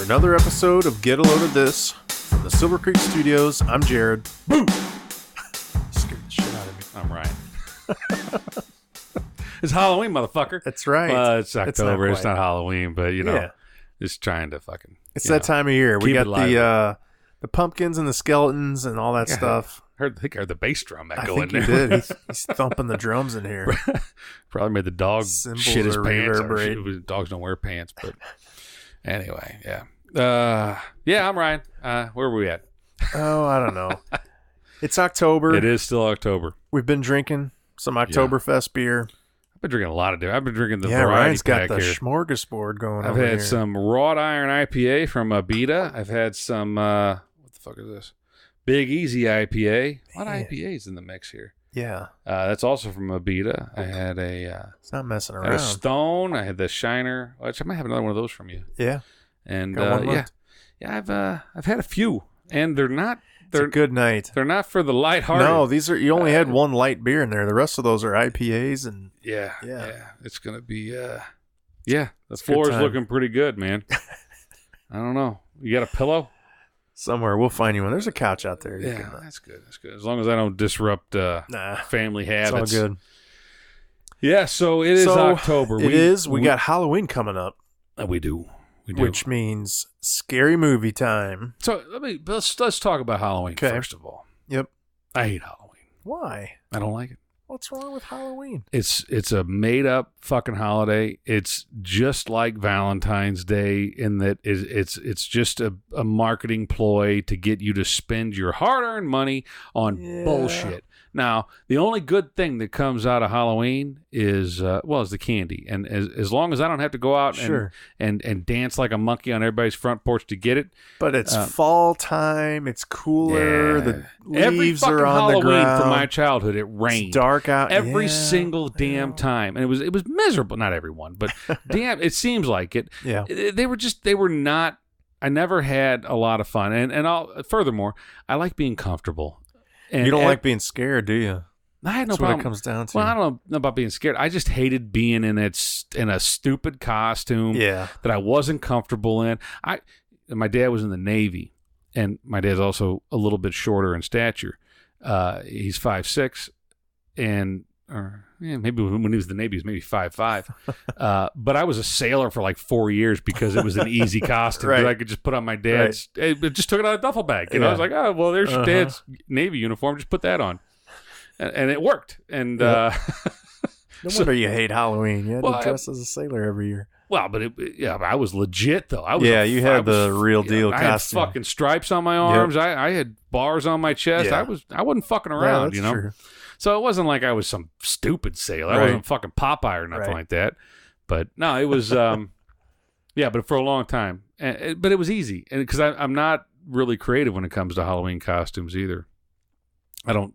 another episode of Get a Load of This from the Silver Creek Studios. I'm Jared. Boom! Scared the shit out of me. I'm Ryan. It's Halloween, motherfucker. That's right. It's October. It's not Halloween, but just trying to fucking. It's that time of year. We got the pumpkins and the skeletons and all that stuff. I think I heard the bass drum echo I in there. think you did. He's thumping the drums in here. Probably made the dog Cymbals shit his pants. reverberate. Dogs don't wear pants, but anyway, yeah. I'm Ryan. Where were we at? Oh, I don't know. It's October. It is still October. We've been drinking some Oktoberfest beer. I've been drinking a lot of different. I've been drinking the variety Ryan's got pack the here. smorgasbord going on. I've had some wrought iron IPA from Abita. I've had some what the fuck is this? Big Easy IPA. A lot of IPAs in the mix here. Yeah. That's also from Abita. I had it's not messing around. a Stone. I had the Shiner. Which I might have another one of those from you. Yeah. And I've had a few, and they're not. They're a good night. They're not for the lighthearted. No, these are. You only had one light beer in there. The rest of those are IPAs and. Yeah. It's gonna be. The floor is looking pretty good, man. I don't know. You got a pillow? Somewhere we'll find you one. There's a couch out there. That's good. That's good. As long as I don't disrupt family habits. It's all good. Yeah. So it is October. We got Halloween coming up. We do. Which means scary movie time. So let's talk about Halloween first of all. Yep. I hate Halloween. Why? I don't like it. What's wrong with Halloween? It's a made up fucking holiday. It's just like Valentine's Day in that it's just a marketing ploy to get you to spend your hard-earned money on bullshit. Now, the only good thing that comes out of Halloween is the candy. And as long as I don't have to go out and dance like a monkey on everybody's front porch to get it. But it's fall time. It's cooler. The leaves are on Halloween the ground. From my childhood, it rained. It's dark out. Every single damn time. And it was miserable. Not everyone, but damn, it seems like it. Yeah. They were not, I never had a lot of fun. And furthermore, I like being comfortable. And you don't like being scared, do you? I had no That's problem. what it comes down to. Well, I don't know about being scared. I just hated being in a stupid costume that I wasn't comfortable in. My dad was in the Navy, and my dad's also a little bit shorter in stature. He's 5'6", maybe when he was in the Navy, he was maybe 5'5". But I was a sailor for like 4 years because it was an easy costume. Right. I could just put on my dad's. Right. It just took it out of a duffel bag. I was like, oh, well, there's your dad's Navy uniform. Just put that on, and it worked. And no wonder you hate Halloween. You had to dress as a sailor every year. Well, but I was legit though. You had the real deal costume. I had fucking stripes on my arms. Yep. I had bars on my chest. Yeah. I wasn't fucking around. That's true. So it wasn't like I was some stupid sailor. I wasn't fucking Popeye or nothing like that. But no, it was, but for a long time. But it was easy. And because I'm not really creative when it comes to Halloween costumes either. I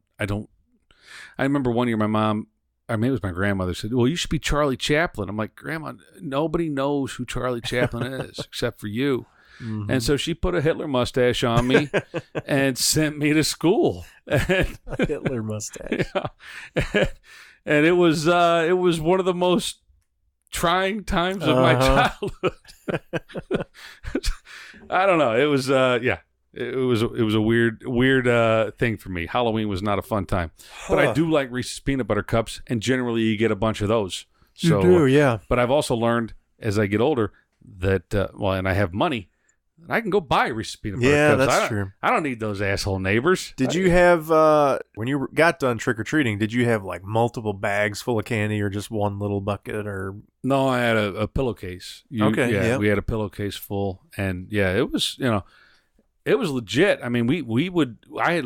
remember one year my mom, or maybe it was my grandmother, said, well, you should be Charlie Chaplin. I'm like, Grandma, nobody knows who Charlie Chaplin is except for you. Mm-hmm. And so she put a Hitler mustache on me and sent me to school. A Hitler mustache. Yeah. And it was one of the most trying times of my childhood. I don't know. It was it was a weird thing for me. Halloween was not a fun time. But I do like Reese's peanut butter cups, and generally you get a bunch of those. So, you do, yeah. But I've also learned as I get older that and I have money, I can go buy Reese's peanut butter cups. That's true. I don't need those asshole neighbors. Did you have, when you got done trick-or-treating, did you have like multiple bags full of candy or just one little bucket? Or No, I had a pillowcase. We had a pillowcase full. And it was, it was legit. I mean, I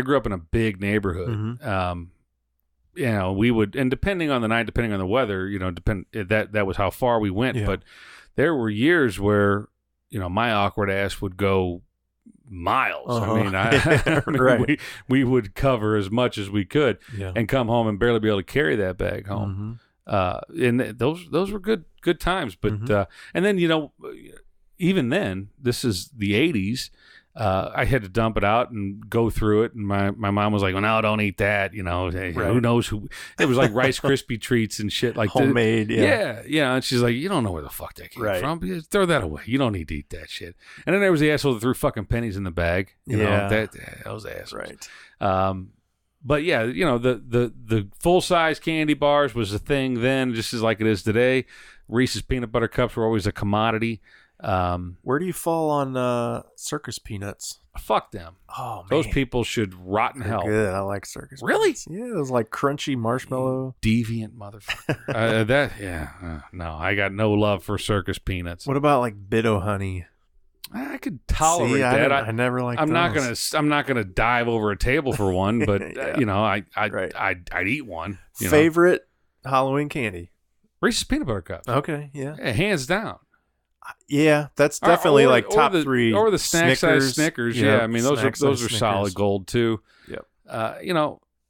grew up in a big neighborhood. Mm-hmm. We would, and depending on the night, depending on the weather, that was how far we went. Yeah. But there were years where, my awkward ass would go miles. I mean, we would cover as much as we could and come home and barely be able to carry that bag home. Mm-hmm. And those were good times. But, and then, even then, this is the 80s. I had to dump it out and go through it, and my mom was like, "Well, no, don't eat that." Hey, who knows who? It was like Rice Krispie treats and shit like homemade. Yeah. And she's like, "You don't know where the fuck that came from. Throw that away. You don't need to eat that shit." And then there was the asshole that threw fucking pennies in the bag. You know, that was assholes. Right. But yeah, the full size candy bars was a thing then, just as like it is today. Reese's peanut butter cups were always a commodity. Where do you fall on circus peanuts? Fuck them. Oh man, those people should rot in hell. Good. I like circus. Really? Peanuts. Yeah, it was like crunchy marshmallow. You deviant motherfucker. No, I got no love for circus peanuts. What about like Bit-O Honey? I could tolerate that. I never liked. I'm not gonna dive over a table for one, but I'd eat one. Favorite Halloween candy? Reese's peanut butter cups. Okay, yeah, hands down. Yeah, that's definitely like top three. Or the snack size Snickers. Yeah, I mean those are solid gold too. Yep.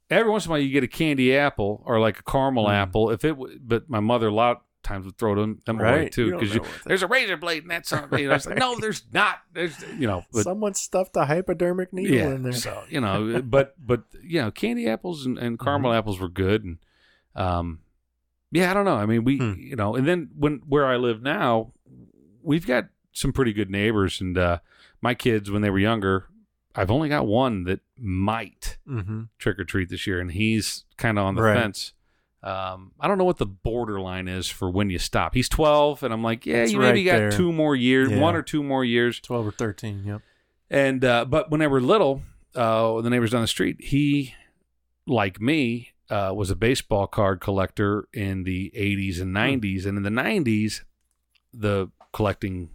Every once in a while you get a candy apple or like a caramel apple. But my mother a lot of times would throw them away too because there's a razor blade and that's something. I was like, no, there's not. There's but, someone stuffed a hypodermic needle in there. So but candy apples and caramel apples were good and I don't know. I mean we and then where I live now. We've got some pretty good neighbors, and my kids, when they were younger, I've only got one that might trick or treat this year, and he's kind of on the fence. I don't know what the borderline is for when you stop. He's 12, and I'm like, you maybe got 2 more years, 1 or 2 more years. 12 or 13, yep. And but when they were little, the neighbors down the street, he, like me, was a baseball card collector in the 80s and 90s, and in the 90s, the collecting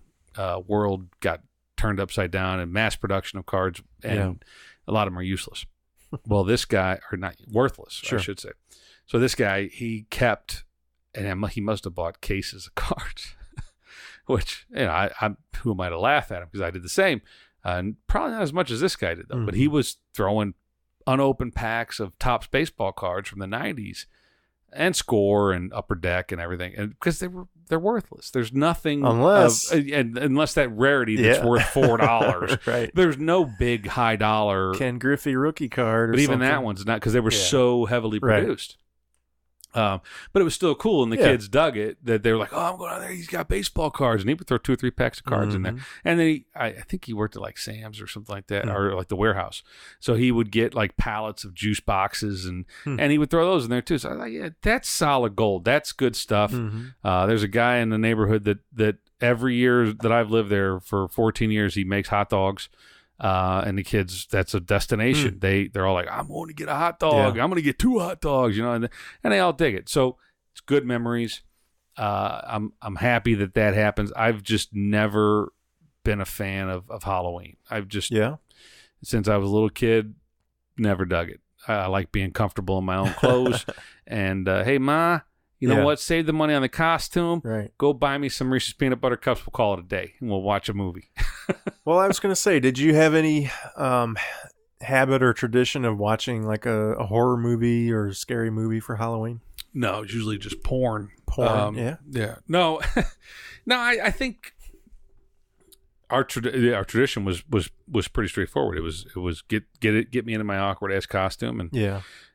world got turned upside down and mass production of cards and a lot of them are useless. Well, this guy or not worthless, I should say. So this guy, he kept and he must have bought cases of cards, which I who am I to laugh at him because I did the same. And probably not as much as this guy did though, but he was throwing unopened packs of Topps baseball cards from the 90s and Score and Upper Deck and everything, and because they're worthless. There's nothing unless that rarity that's worth $4. Right. There's no big high dollar Ken Griffey rookie card, but even something. That one's not because they were so heavily produced. But it was still cool, and the kids dug it. That they were like, "Oh, I'm going out there. He's got baseball cards," and he would throw 2 or 3 packs of cards in there. And then I think he worked at like Sam's or something like that, or like the warehouse. So he would get like pallets of juice boxes, and he would throw those in there too. So I was like, "Yeah, that's solid gold. That's good stuff." There's a guy in the neighborhood that every year that I've lived there for 14 years, he makes hot dogs. And the kids, that's a destination. They're all like, I'm going to get a hot dog. I'm going to get 2 hot dogs, and they all dig it. So it's good memories. I'm happy that happens. I've just never been a fan of Halloween. I've just since I was a little kid, never dug it. I like being comfortable in my own clothes. And hey, Ma. You know what? Save the money on the costume. Right. Go buy me some Reese's peanut butter cups. We'll call it a day, and we'll watch a movie. Well, I was going to say, did you have any habit or tradition of watching like a horror movie or a scary movie for Halloween? No, it's usually just porn. Yeah. No, no. I think our tradition was pretty straightforward. It was get me into my awkward ass costume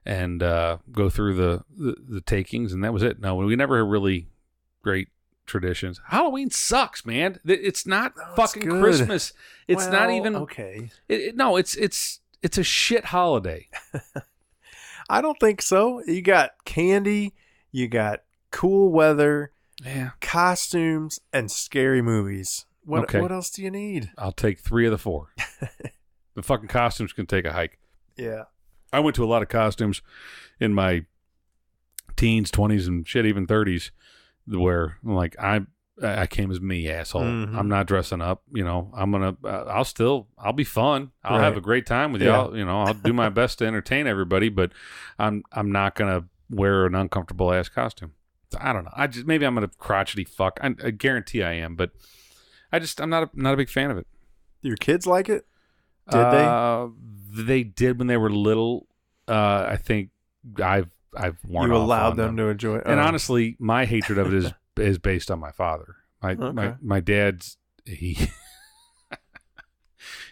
and go through the takings, and that was it. No, we never had really great traditions. Halloween sucks, man. It's not fucking Christmas. It's not even okay. It's a shit holiday. I don't think so. You got candy, you got cool weather, costumes, and scary movies. What else do you need? I'll take 3 of the 4. The fucking costumes can take a hike. Yeah. I went to a lot of costumes in my teens, 20s, and shit, even 30s, where I'm like, I came as me, asshole. I'm not dressing up. I'll be fun. I'll have a great time with y'all. I'll do my best to entertain everybody, but I'm not gonna wear an uncomfortable ass costume. I don't know. Maybe I'm a crotchety fuck. I guarantee I am, but I'm not a big fan of it. Your kids like it? Did they? They did when they were little. I think I've worn off. You allowed them to enjoy it. And honestly, my hatred of it is based on my father. My dad's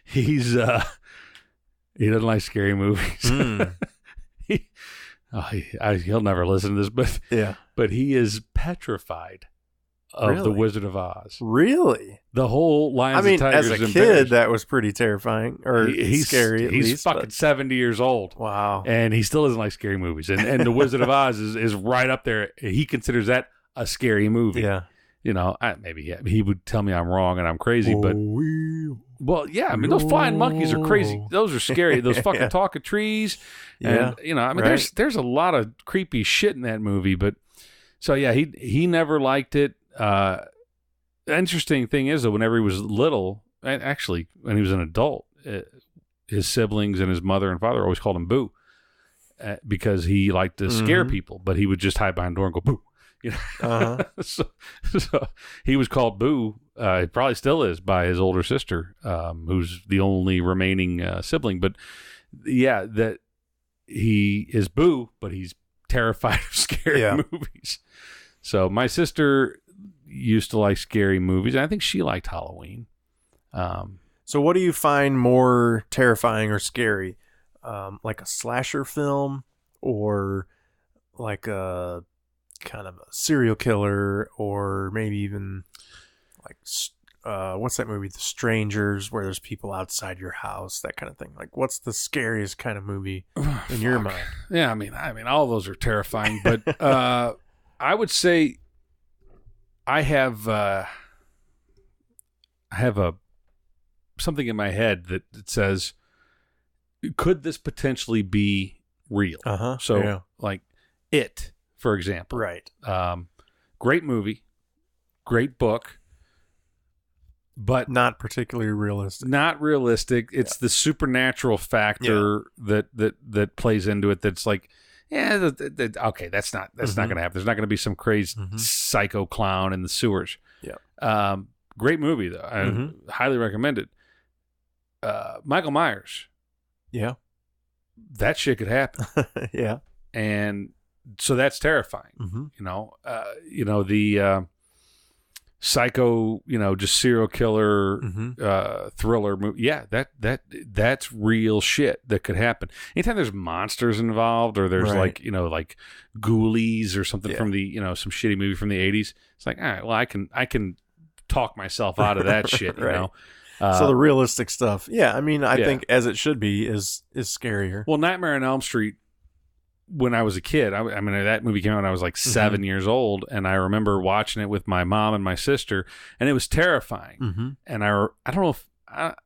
He's he doesn't like scary movies. He'll never listen to this, but he is petrified of the Wizard of Oz. Really? The whole Lions and Tigers. As a kid, that was pretty terrifying, or scary. He's fucking 70 years old. Wow, and he still doesn't like scary movies. And the Wizard of Oz is right up there. He considers that a scary movie. Yeah. Maybe he would tell me I'm wrong and I'm crazy, but well, yeah. I mean, those flying monkeys are crazy. Those are scary. Those fucking talking trees, and there's a lot of creepy shit in that movie. But so yeah, he never liked it. The interesting thing is that whenever he was little, actually when he was an adult, his siblings and his mother and father always called him Boo, because he liked to scare people, but he would just hide behind the door and go Boo. So he was called Boo. It probably still is by his older sister, who's the only remaining sibling. But yeah, that he is Boo, but he's terrified of scary movies. So my sister used to like scary movies, and I think she liked Halloween. So what do you find more terrifying or scary? Like a slasher film, or like a kind of a serial killer, or maybe even like what's that movie, The Strangers, where there's people outside your house, that kind of thing? Like, what's the scariest kind of movie in your mind? Yeah, I mean all those are terrifying, but I would say I have something in my head that says, could this potentially be real? Like It, for example. Right. Great movie, great book, but not particularly realistic. Not realistic. It's the supernatural factor that plays into it. That's like, okay, that's not going to happen. There's not going to be some crazy psycho clown in the sewers. Yeah. Great movie though. I highly recommend it. Michael Myers. Yeah. That shit could happen. Yeah. And so that's terrifying. The psycho, just serial killer thriller movie. Yeah, that's real shit that could happen. Anytime there's monsters involved, or there's like ghoulies or something from the some shitty movie from the 80s, it's like, all right, well, I can talk myself out of that shit, you know. So the realistic stuff, I think as it should be is scarier. Well, Nightmare on Elm Street, when I was a kid, I mean that movie came out when I was like 7 years old, and I remember watching it with my mom and my sister, and it was terrifying. And I don't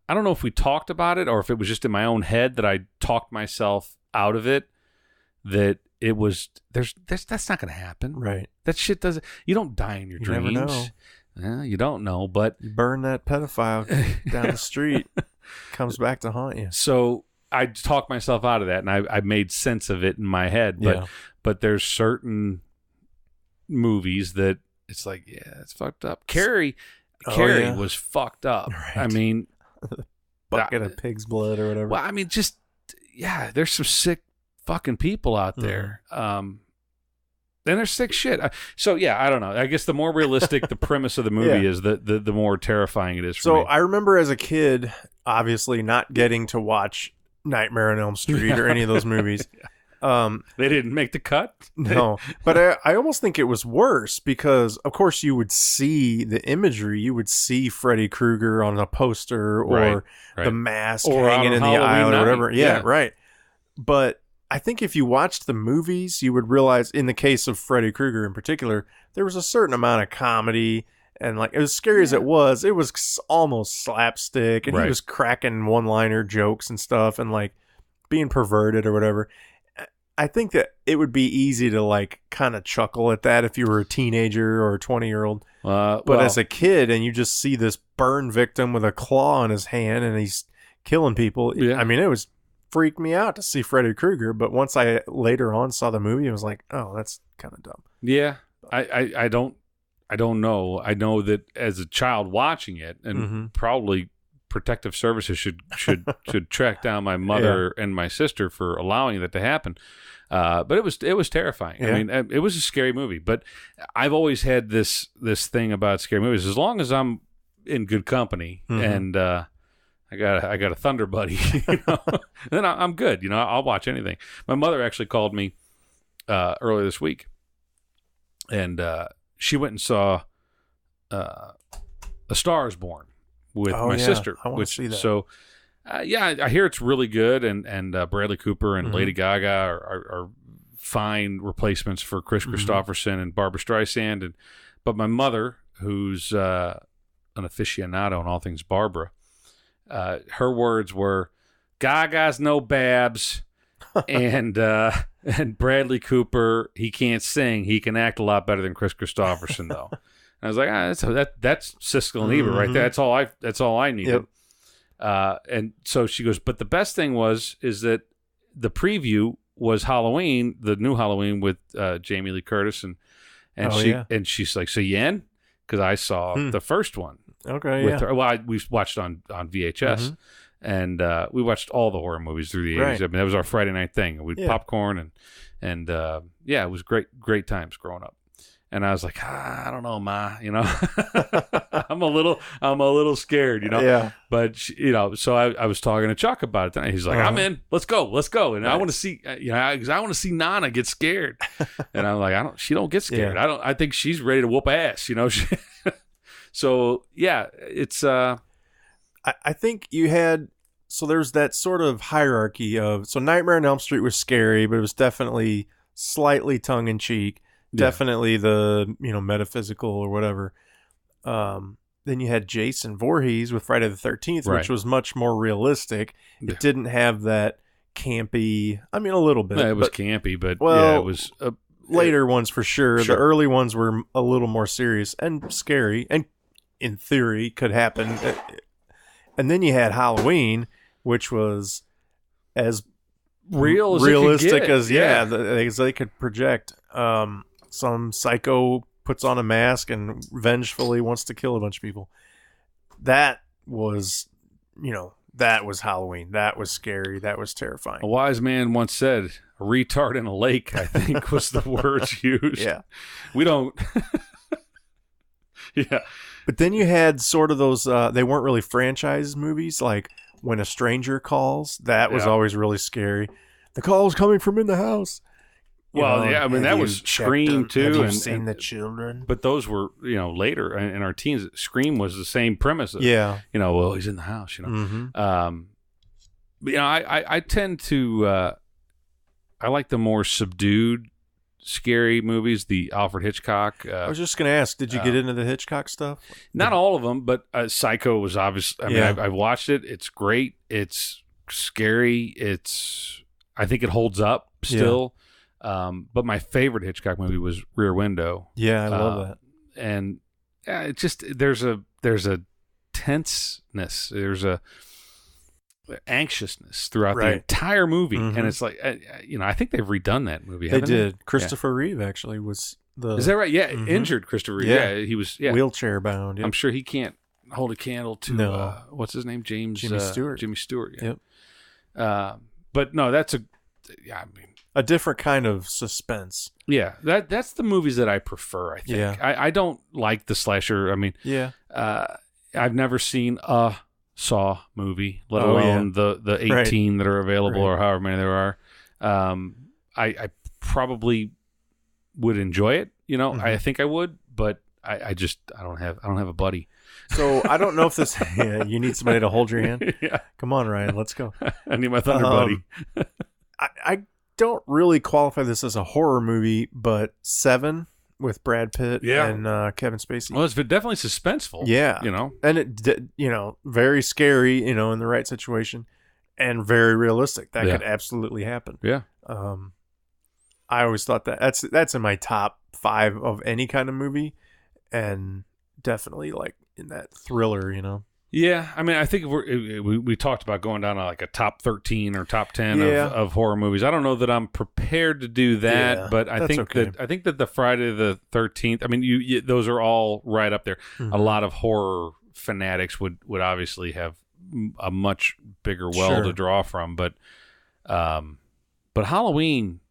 know if we talked about it, or if it was just in my own head that I talked myself out of it. That it was that's not going to happen. Right. That shit doesn't. You don't die in your dreams. Never know. You don't know, but you burn that pedophile down the street, comes back to haunt you. So I talked myself out of that, and I made sense of it in my head. But there's certain movies that it's like, it's fucked up. Carrie was fucked up. Right. I mean, bucket of pig's blood or whatever. Well, I mean, just there's some sick fucking people out there. And there's sick shit. So I don't know. I guess the more realistic the premise of the movie is, the more terrifying it is for me. So I remember as a kid, obviously not getting to watch Nightmare on Elm Street or any of those movies. They didn't make the cut? No. But I almost think it was worse because, of course, you would see the imagery. You would see Freddy Krueger on a poster, or the mask or hanging in the aisle or whatever. Yeah, right. But I think if you watched the movies, you would realize, in the case of Freddy Krueger in particular, there was a certain amount of comedy. And like, as scary as it was almost slapstick, and he was cracking one-liner jokes and stuff, and like being perverted or whatever. I think that it would be easy to like kind of chuckle at that if you were a teenager or a 20-year-old. But as a kid, and you just see this burn victim with a claw in his hand, and he's killing people. I mean, it was freaked me out to see Freddy Krueger. But once I later on saw the movie, I was like, oh, that's kind of dumb. Yeah, I don't know. I know that as a child watching it, and probably protective services should track down my mother and my sister for allowing that to happen. But it was terrifying. I mean, it was a scary movie. But I've always had this thing about scary movies. As long as I'm in good company, and I got a Thunder Buddy. Then I'm good. I'll watch anything. My mother actually called me earlier this week, and she went and saw A Star Is Born with my sister. I want to see that. So, I hear it's really good, and Bradley Cooper and Lady Gaga are fine replacements for Chris Christopherson and Barbra Streisand. But my mother, who's an aficionado on all things Barbara, her words were, "Gaga's no Babs," and Bradley Cooper, he can't sing. He can act a lot better than Chris Christopherson, though. And I was like, that's Siskel and Ebert right there. That's all I needed. Yep. And so she goes, but the best thing is that the preview was Halloween, the new Halloween with Jamie Lee Curtis, and she's like, so you in? Because I saw the first one. Okay, her. Well, we watched on VHS, and we watched all the horror movies through the 80s. Right. I mean, that was our Friday night thing. We'd popcorn and it was great times growing up. And I was like, I don't know, Ma. I'm a little scared. Yeah. But so I was talking to Chuck about it. And he's like, I'm in. Let's go. And I want to see, because I want to see Nana get scared. And I'm like, she don't get scared. Yeah. I think she's ready to whoop ass. So yeah, it's. I think you had. So there's that sort of hierarchy of. So Nightmare on Elm Street was scary, but it was definitely slightly tongue in cheek. Definitely the metaphysical or whatever. Then you had Jason Voorhees with Friday the 13th, which was much more realistic. It didn't have that campy. I mean, a little bit. It was campy, but it was later ones for sure. The early ones were a little more serious and scary, and in theory could happen. And then you had Halloween, which was as realistic as they could project. Some psycho puts on a mask and vengefully wants to kill a bunch of people. That was Halloween. That was scary. That was terrifying. A wise man once said, "A retard in a lake," I think was the words used. Yeah. We don't. Yeah. But then you had sort of those, they weren't really franchise movies, like When a Stranger Calls. That was always really scary. The call is coming from in the house. I mean, that was Scream too. Have you seen the children? But those were, later in our teens. Scream was the same premise. Of, well, he's in the house. I tend to, I like the more subdued, scary movies. The Alfred Hitchcock. I was just going to ask, did you get into the Hitchcock stuff? Not all of them, but Psycho was obvious. I mean, I watched it. It's great. It's scary. I think it holds up still. But my favorite Hitchcock movie was Rear Window. Yeah, I love that. And it just there's a tenseness, there's a anxiousness throughout the entire movie, and it's like I think they've redone that movie. They did. Christopher Reeve actually was the. Is that right? Yeah, injured Christopher Reeve. Yeah, he was wheelchair bound. Yep. I'm sure he can't hold a candle to what's his name, Jimmy Stewart. Jimmy Stewart. Yeah. Yep. But no, that's a different kind of suspense. Yeah, that's the movies that I prefer, I think. Yeah. I don't like the slasher. I mean, I've never seen a Saw movie, let alone the 18 that are available or however many there are. I probably would enjoy it. I think I would, but I don't have a buddy. So I don't know if this. You need somebody to hold your hand. Yeah. Come on, Ryan. Let's go. I need my Thunder buddy. I don't really qualify this as a horror movie, but Seven with Brad Pitt and Kevin Spacey. Well, it's definitely suspenseful. Yeah. And it, very scary, in the right situation, and very realistic. That could absolutely happen. Yeah. I always thought that's in my top 5 of any kind of movie, and definitely like in that thriller, Yeah, I mean, I think we talked about going down to like a top 13 or top 10 of horror movies. I don't know that I'm prepared to do that, but I think that the Friday the 13th. I mean, you those are all right up there. Mm-hmm. A lot of horror fanatics would obviously have a much bigger well to draw from, but Halloween,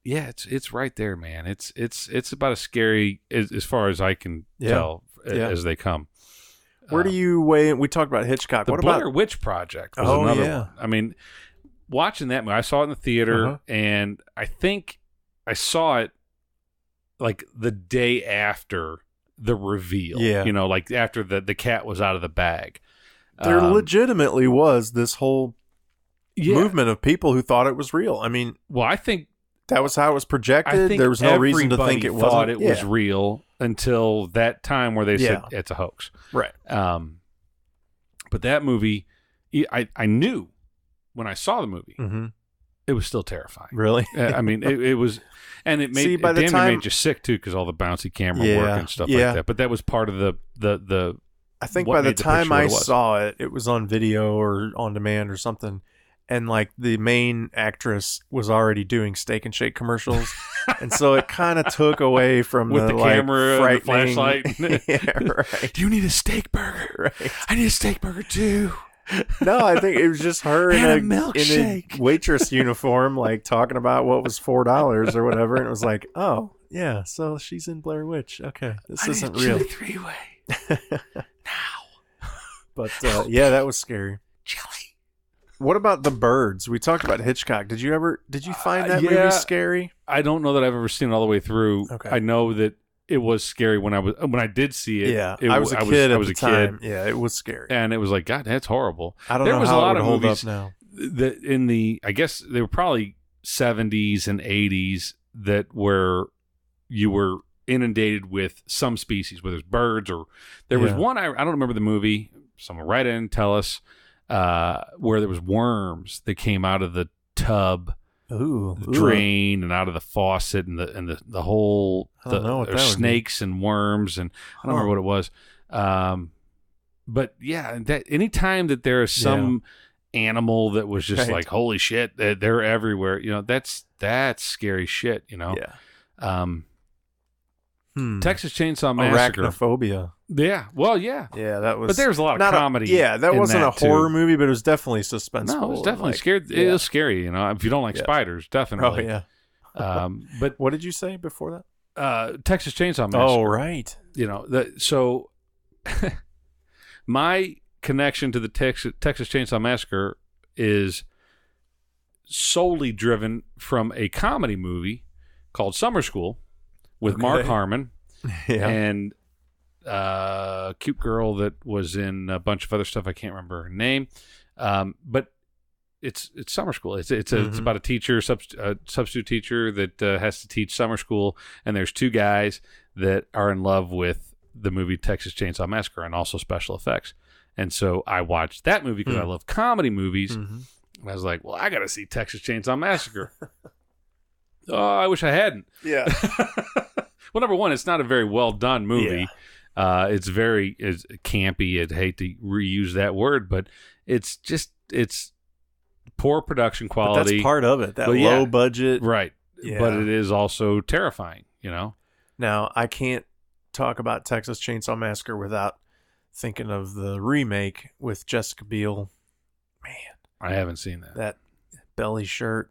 it's right there, man. It's about as scary as far as I can tell as they come. Where do you weigh? We talked about Hitchcock. The Blair Witch Project was another one. I mean, watching that movie, I saw it in the theater, and I think I saw it like the day after the reveal. Yeah. Like after the cat was out of the bag. There legitimately was this whole movement of people who thought it was real. I mean, well, I think that was how it was projected. There was no reason to think it thought it was real until that time where they said it's a hoax. Right. But that movie, I knew when I saw the movie, it was still terrifying. Really? I mean, it was, and it made it made you sick too because all the bouncy camera work and stuff like that. But that was part of the. I think by the time I saw it, it was on video or on demand or something. And like the main actress was already doing Steak and Shake commercials. And so it kind of took away from with the camera and the flashlight. Right. Do you need a steak burger? Right. I need a steak burger too. No, I think it was just her in a waitress uniform, like talking about what was $4 or whatever. And it was like, oh, yeah, so she's in Blair Witch. Okay, this isn't real. Chili three-way. Now. But that was scary. Chili. What about The Birds? We talked about Hitchcock. Did you find that movie scary? I don't know that I've ever seen it all the way through. Okay. I know that it was scary when I did see it. Yeah, I was a kid at the time. Yeah, it was scary, and it was like, God, that's horrible. I don't know how it would hold up now. That I guess they were probably 70s and 80s where you were inundated with some species, whether it's birds or there was one. I don't remember the movie. Someone write in, tell us. Where there was worms that came out of the tub, the drain, and out of the faucet, and the whole snakes and worms, and I don't remember what it was. But yeah, that anytime that there is some animal that was just like, holy shit, they're everywhere. That's scary shit. Yeah. Texas Chainsaw Massacre. Arachnophobia. Yeah. Well, yeah. Yeah, that was. But there was a lot of comedy. That wasn't a horror movie, but it was definitely suspenseful. No, it was definitely scared. It was scary. If you don't like spiders, definitely. Oh yeah. But what did you say before that? Texas Chainsaw Massacre. Oh right. So my connection to the Texas Chainsaw Massacre is solely driven from a comedy movie called Summer School with Mark Harmon and a cute girl that was in a bunch of other stuff. I can't remember her name, but it's Summer School. It's about a teacher, substitute teacher that has to teach summer school, and there's two guys that are in love with the movie Texas Chainsaw Massacre and also special effects. And so I watched that movie because I love comedy movies, and I was like, well, I got to see Texas Chainsaw Massacre. Oh, I wish I hadn't. Yeah. Well, number one, it's not a very well done movie. Yeah. It's campy. I'd hate to reuse that word, but it's poor production quality. But that's part of it. That low budget. Right. Yeah. But it is also terrifying, Now, I can't talk about Texas Chainsaw Massacre without thinking of the remake with Jessica Biel. Man. I haven't seen that. That belly shirt.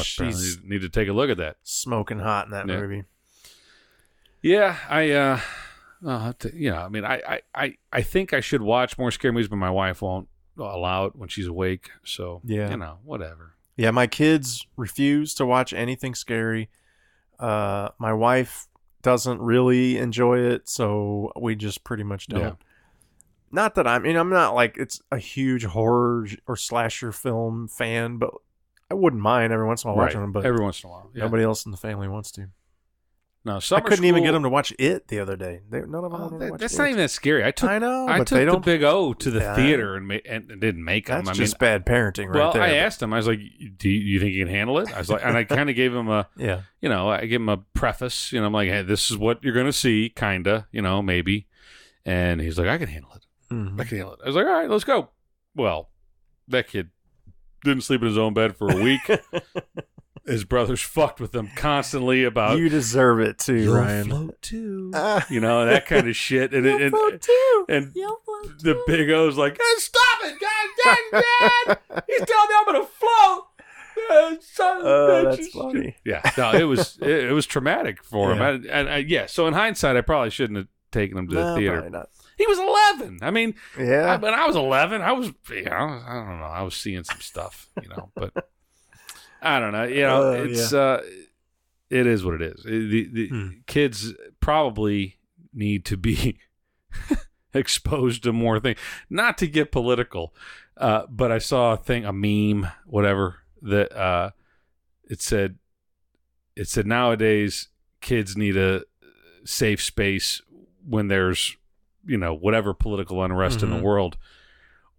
She's need to take a look at that. Smoking hot in that movie. Yeah, I think I should watch more scary movies, but my wife won't allow it when she's awake. So whatever. Yeah, my kids refuse to watch anything scary. My wife doesn't really enjoy it, so we just pretty much don't. Yeah. Not that I'm not like it's a huge horror or slasher film fan, but I wouldn't mind every once in a while watching them, but every once in a while, nobody else in the family wants to. No, I couldn't even get them to watch it the other day. None of them wanted to watch that's it. not even that scary. I took the Big O to the theater and didn't make them. That's just bad parenting, right there. Well, I asked him. I was like, "Do you think you can handle it?" I was like, and I kind of gave him I gave him a preface. I'm like, "Hey, this is what you're going to see, kinda, maybe." And he's like, "I can handle it. I can handle it." I was like, "All right, let's go." Well, that kid didn't sleep in his own bed for a week. His brothers fucked with him constantly about you deserve it too, Ryan. Float too, that kind of shit. And the Big O's like, hey, stop it, God, he's telling me I'm gonna float. That's funny. Yeah, no, it was traumatic for him. So in hindsight, I probably shouldn't have taking him to the theater. Probably not. He was 11. I mean, yeah. When I was 11, I was, I don't know. I was seeing some stuff, but I don't know. It's it is what it is. The kids probably need to be exposed to more things. Not to get political, but I saw a meme, whatever, that it said nowadays kids need a safe space when there's whatever political unrest in the world.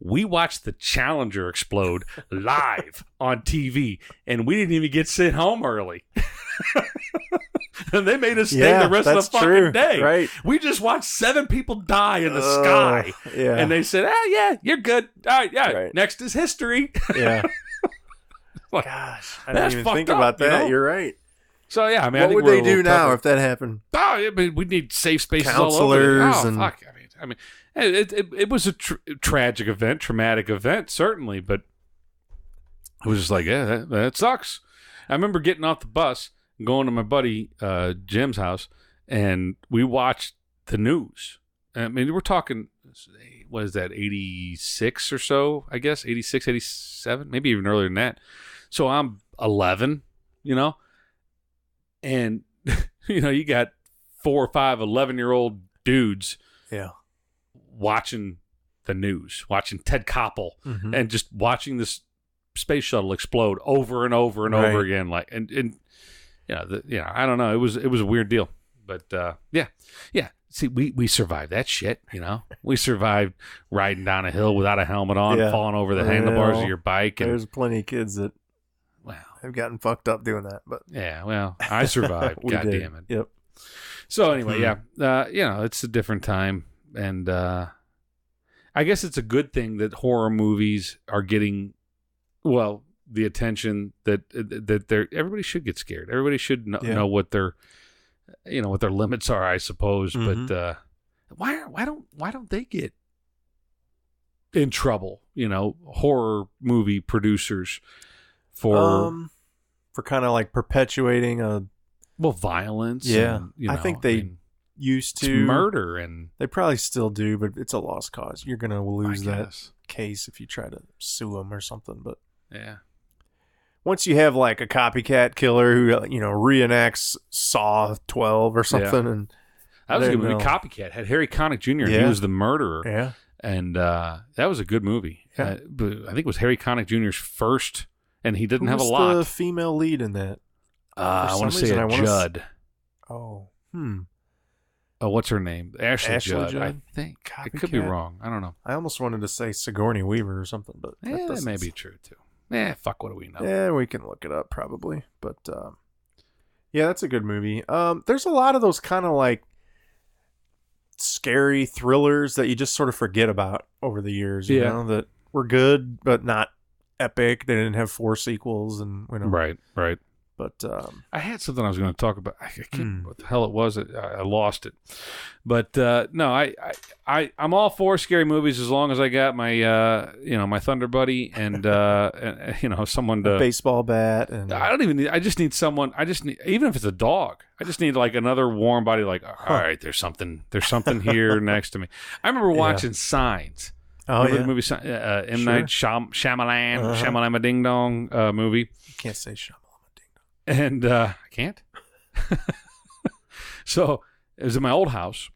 We watched the Challenger explode live on TV, and we didn't even get sent home early. And they made us stay the rest of the fucking day. Right. We just watched 7 people die in the sky. Yeah. And they said, you're good. All right, yeah. Right. Next is history. Yeah. Gosh, I didn't even think about that. You're right. So, yeah, I mean, what would they do now if that happened? Oh, we need safe spaces Counselors all over. Fuck. I mean, it was a tragic event, traumatic event, certainly, but it was just like, that sucks. I remember getting off the bus and going to my buddy Jim's house, and we watched the news. I mean, we're talking, what is that, 86 or so, I guess, 86, 87, maybe even earlier than that. So I'm 11, and, you got 4 or 5 11-year-old dudes watching the news, watching Ted Koppel, and just watching this space shuttle explode over and over and over again. Like, and I don't know. It was a weird deal, but yeah. See, we survived that shit. We survived riding down a hill without a helmet on, falling over the handlebars of your bike. And there's plenty of kids that have gotten fucked up doing that, but I survived. God damn it. Yep. So anyway, it's a different time, and I guess it's a good thing that horror movies are getting the attention that everybody should get scared. Everybody should know what their what their limits are, I suppose. But why don't they get in trouble? Horror movie producers for kind of like perpetuating violence. Yeah, and, I think they used to murder, and they probably still do, but it's a lost cause. You're gonna lose that case if you try to sue them or something. But once you have like a copycat killer who reenacts Saw 12 or something, and that was a good movie. Copycat had Harry Connick Jr. He was the murderer. Yeah, and that was a good movie. Yeah. I think it was Harry Connick Jr.'s first, and he didn't have a lot. Who's the female lead in that? I want to say Judd. Oh, what's her name? Ashley Judd. I think. Copycat? It could be wrong. I don't know. I almost wanted to say Sigourney Weaver or something, but that may be true too. Fuck, what do we know? Yeah, we can look it up probably. But that's a good movie. There's a lot of those kind of like scary thrillers that you just sort of forget about over the years, you know, that were good but not epic. They didn't have 4 sequels and Right. But I had something I was going to talk about. I can't remember what the hell it was. I lost it. But no, I'm all for scary movies as long as I got my my Thunder Buddy and someone to a baseball bat, and I don't even need. I just need someone. Even if it's a dog. I just need like another warm body. Like, all right, there's something here next to me. I remember watching Signs. Oh, remember the movie M. Night Sham-a-lam-a-ding-dong movie. You can't say Sham-a-lam-a-ding-dong. And I can't. So it was in my old house,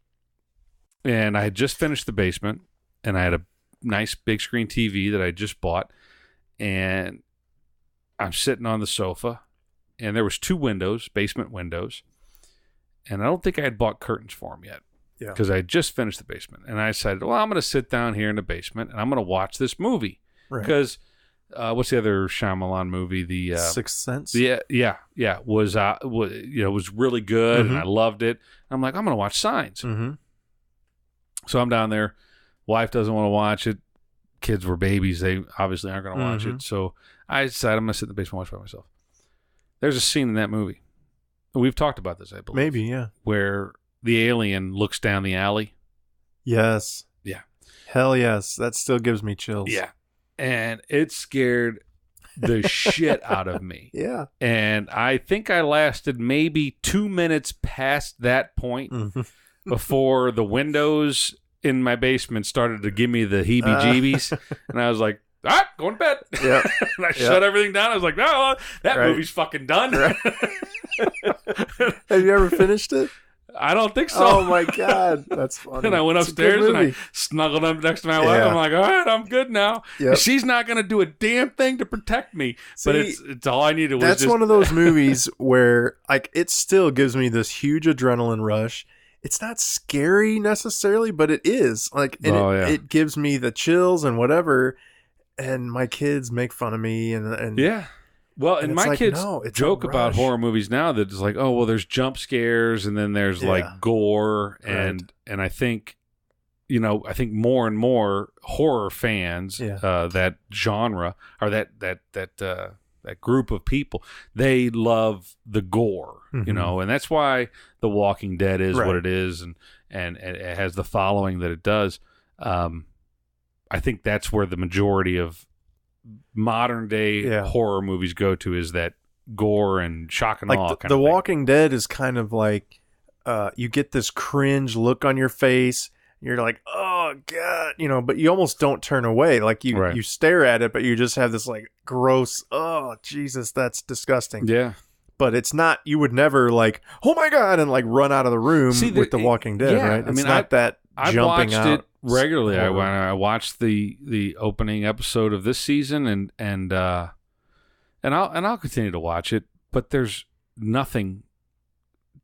and I had just finished the basement, and I had a nice big screen TV that I just bought, and I'm sitting on the sofa, and there was 2 windows, basement windows, and I don't think I had bought curtains for them yet. Yeah. Because I had just finished the basement, and I decided, I'm going to sit down here in the basement, and I'm going to watch this movie. Right. Because what's the other Shyamalan movie? The Sixth Sense. Yeah. Was really good, and I loved it. I'm like, I'm going to watch Signs. Mm-hmm. So I'm down there. Wife doesn't want to watch it. Kids were babies. They obviously aren't going to watch it. So I decided I'm going to sit in the basement and watch it by myself. There's a scene in that movie. We've talked about this, I believe. Maybe, yeah. Where the alien looks down the alley. Yes. Yeah. Hell yes. That still gives me chills. Yeah. And it scared the shit out of me. Yeah. And I think I lasted maybe 2 minutes past that point before the windows in my basement started to give me the heebie-jeebies, and I was like, all right, going to bed. Yeah. And I shut everything down. I was like, no, that movie's fucking done. Right. Have you ever finished it? I don't think so. Oh my God, that's funny. And I went upstairs and I snuggled up next to my wife. I'm like, all right, I'm good now. Yep. She's not going to do a damn thing to protect me. See, but it's all I needed was that's one of those movies where like it still gives me this huge adrenaline rush. It's not scary necessarily, but it is like, and it gives me the chills and whatever. And my kids make fun of me and yeah. Well, and my kids joke about horror movies now that it's like, oh, well, there's jump scares and then there's like gore. And I think, I think more and more horror fans, that genre or that group of people, they love the gore, and that's why The Walking Dead is what it is. And it has the following that it does. I think that's where the majority of modern day horror movies go to, is that gore and shock and awe kind of thing. The Walking Dead is kind of like you get this cringe look on your face. You're like, oh God, but you almost don't turn away. Like you stare at it, but you just have this like gross, oh Jesus, that's disgusting. Yeah. But it's not, you would never like, oh my God, and like run out of the room with The Walking Dead, right? It's not that jumping out. It regularly. I watched the opening episode of this season, and I'll continue to watch it, but there's nothing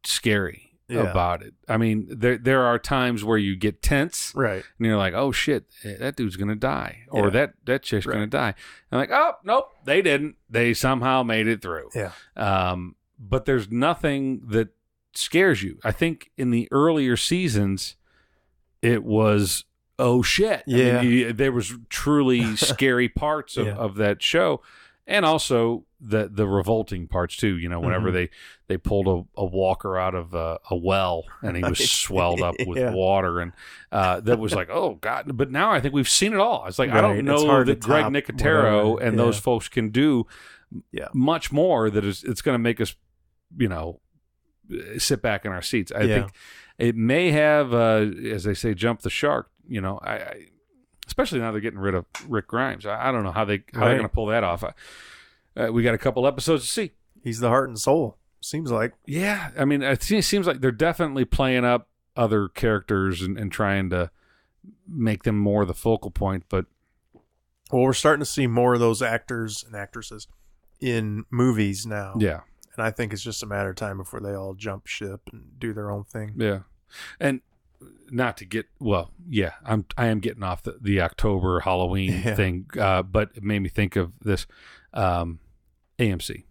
scary about it. I mean, there are times where you get tense, right? And you're like, oh shit, that dude's gonna die, or that chick's gonna die. And like, oh nope, they didn't. They somehow made it through. Yeah. But there's nothing that scares you. I think in the earlier seasons, it was, oh shit. Yeah. I mean, there was truly scary parts of that show. And also the revolting parts too, whenever they pulled a walker out of a well and he was swelled up with water, and that was like, oh God. But now I think we've seen it all. It's like, I don't know that Greg Nicotero and those folks can do much more that it's going to make us, sit back in our seats. I think it may have, as they say, jump the shark. I especially now they're getting rid of Rick Grimes. I don't know how they're going to pull that off. We got a couple episodes to see. He's the heart and soul, seems like. Yeah, I mean, it seems like they're definitely playing up other characters and trying to make them more the focal point. But we're starting to see more of those actors and actresses in movies now. Yeah. And I think it's just a matter of time before they all jump ship and do their own thing. Yeah. And not to get, I am getting off the October Halloween thing, but it made me think of this AMC,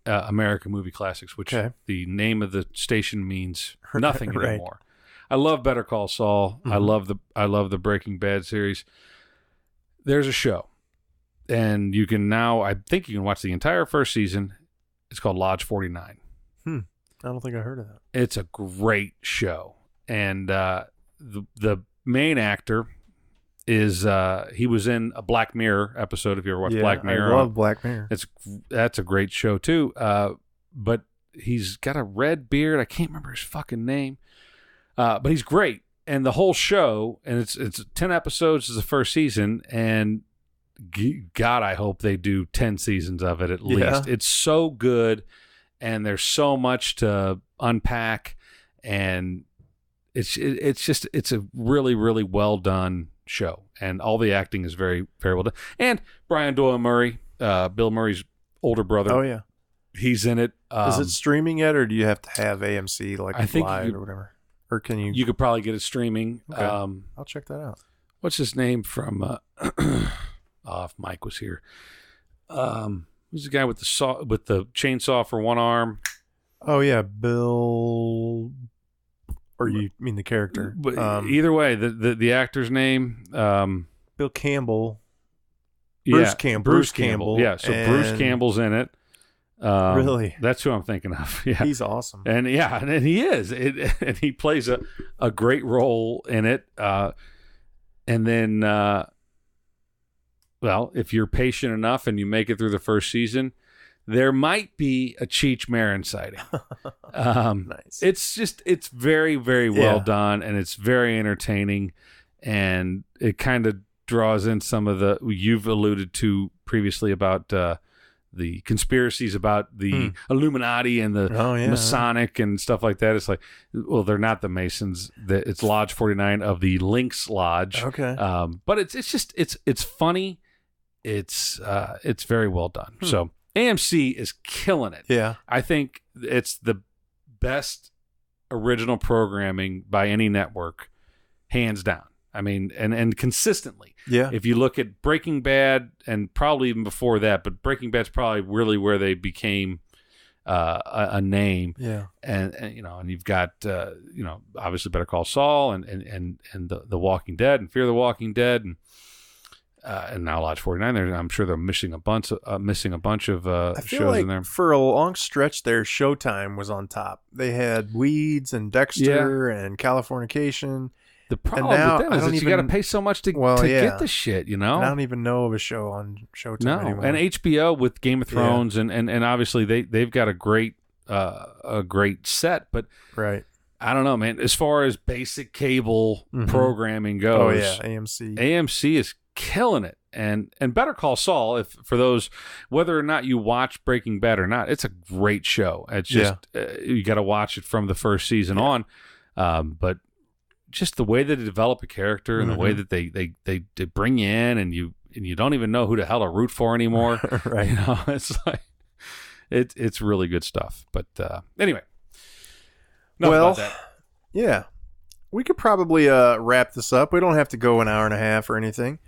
American Movie Classics, which the name of the station means nothing anymore. I love Better Call Saul. Mm-hmm. I love the Breaking Bad series. There's a show, and you can now, I think you can watch the entire first season. It's called Lodge 49. I don't think I heard of that. It's a great show. And the main actor is he was in a Black Mirror episode. If you ever watched Black Mirror, I love Black Mirror. That's a great show too. But he's got a red beard. I can't remember his fucking name. But he's great. And the whole show, and it's 10 episodes is the first season, and God, I hope they do 10 seasons of it at least. It's so good, and there's so much to unpack, and it's a really, really well done show, and all the acting is very, very well done. And Brian Doyle Murray, Bill Murray's older brother. Oh yeah, he's in it. Is it streaming yet, or do you have to have AMC live or whatever? Or can you? You could probably get it streaming. Okay. I'll check that out. What's his name from? If Mike was here, who's the guy with the chainsaw for one arm? Oh yeah, Bill. Or you mean the character? Either way, the actor's name, Bill Campbell. Bruce Campbell. Yeah, so Bruce Campbell's in it. Really? That's who I'm thinking of. Yeah, he's awesome. And he is. And he plays a great role in it. And then, if you're patient enough and you make it through the first season, there might be a Cheech Marin sighting. Nice. It's very, very well done, and it's very entertaining, and it kind of draws in some of the you've alluded to previously about the conspiracies about the Illuminati and the Masonic and stuff like that. It's like, well, they're not the Masons. It's Lodge 49 of the Lynx Lodge. Okay. But it's funny. It's very well done. So AMC is killing it. Yeah. I think it's the best original programming by any network, hands down. I mean, and consistently. Yeah. If you look at Breaking Bad, and probably even before that, but Breaking Bad's probably really where they became a name. Yeah. And you've got obviously Better Call Saul and the Walking Dead and Fear the Walking Dead and now Lodge 49. I'm sure they're missing a bunch of shows in there. For a long stretch there, Showtime was on top. They had Weeds and Dexter and Californication. The problem with them is that you got to pay so much to get the shit, I don't even know of a show on Showtime anymore. And HBO with Game of Thrones and obviously they've got a great set, but right. I don't know, man. As far as basic cable programming goes, AMC is killing it. And Better Call Saul, if for those, whether or not you watch Breaking Bad or not, it's a great show. It's just you got to watch it from the first season on, but just the way that they develop a character and the way that they bring you in and you don't even know who the hell to root for anymore. Right. It's like it's really good stuff. But anyway. Well, yeah. We could probably wrap this up. We don't have to go an hour and a half or anything.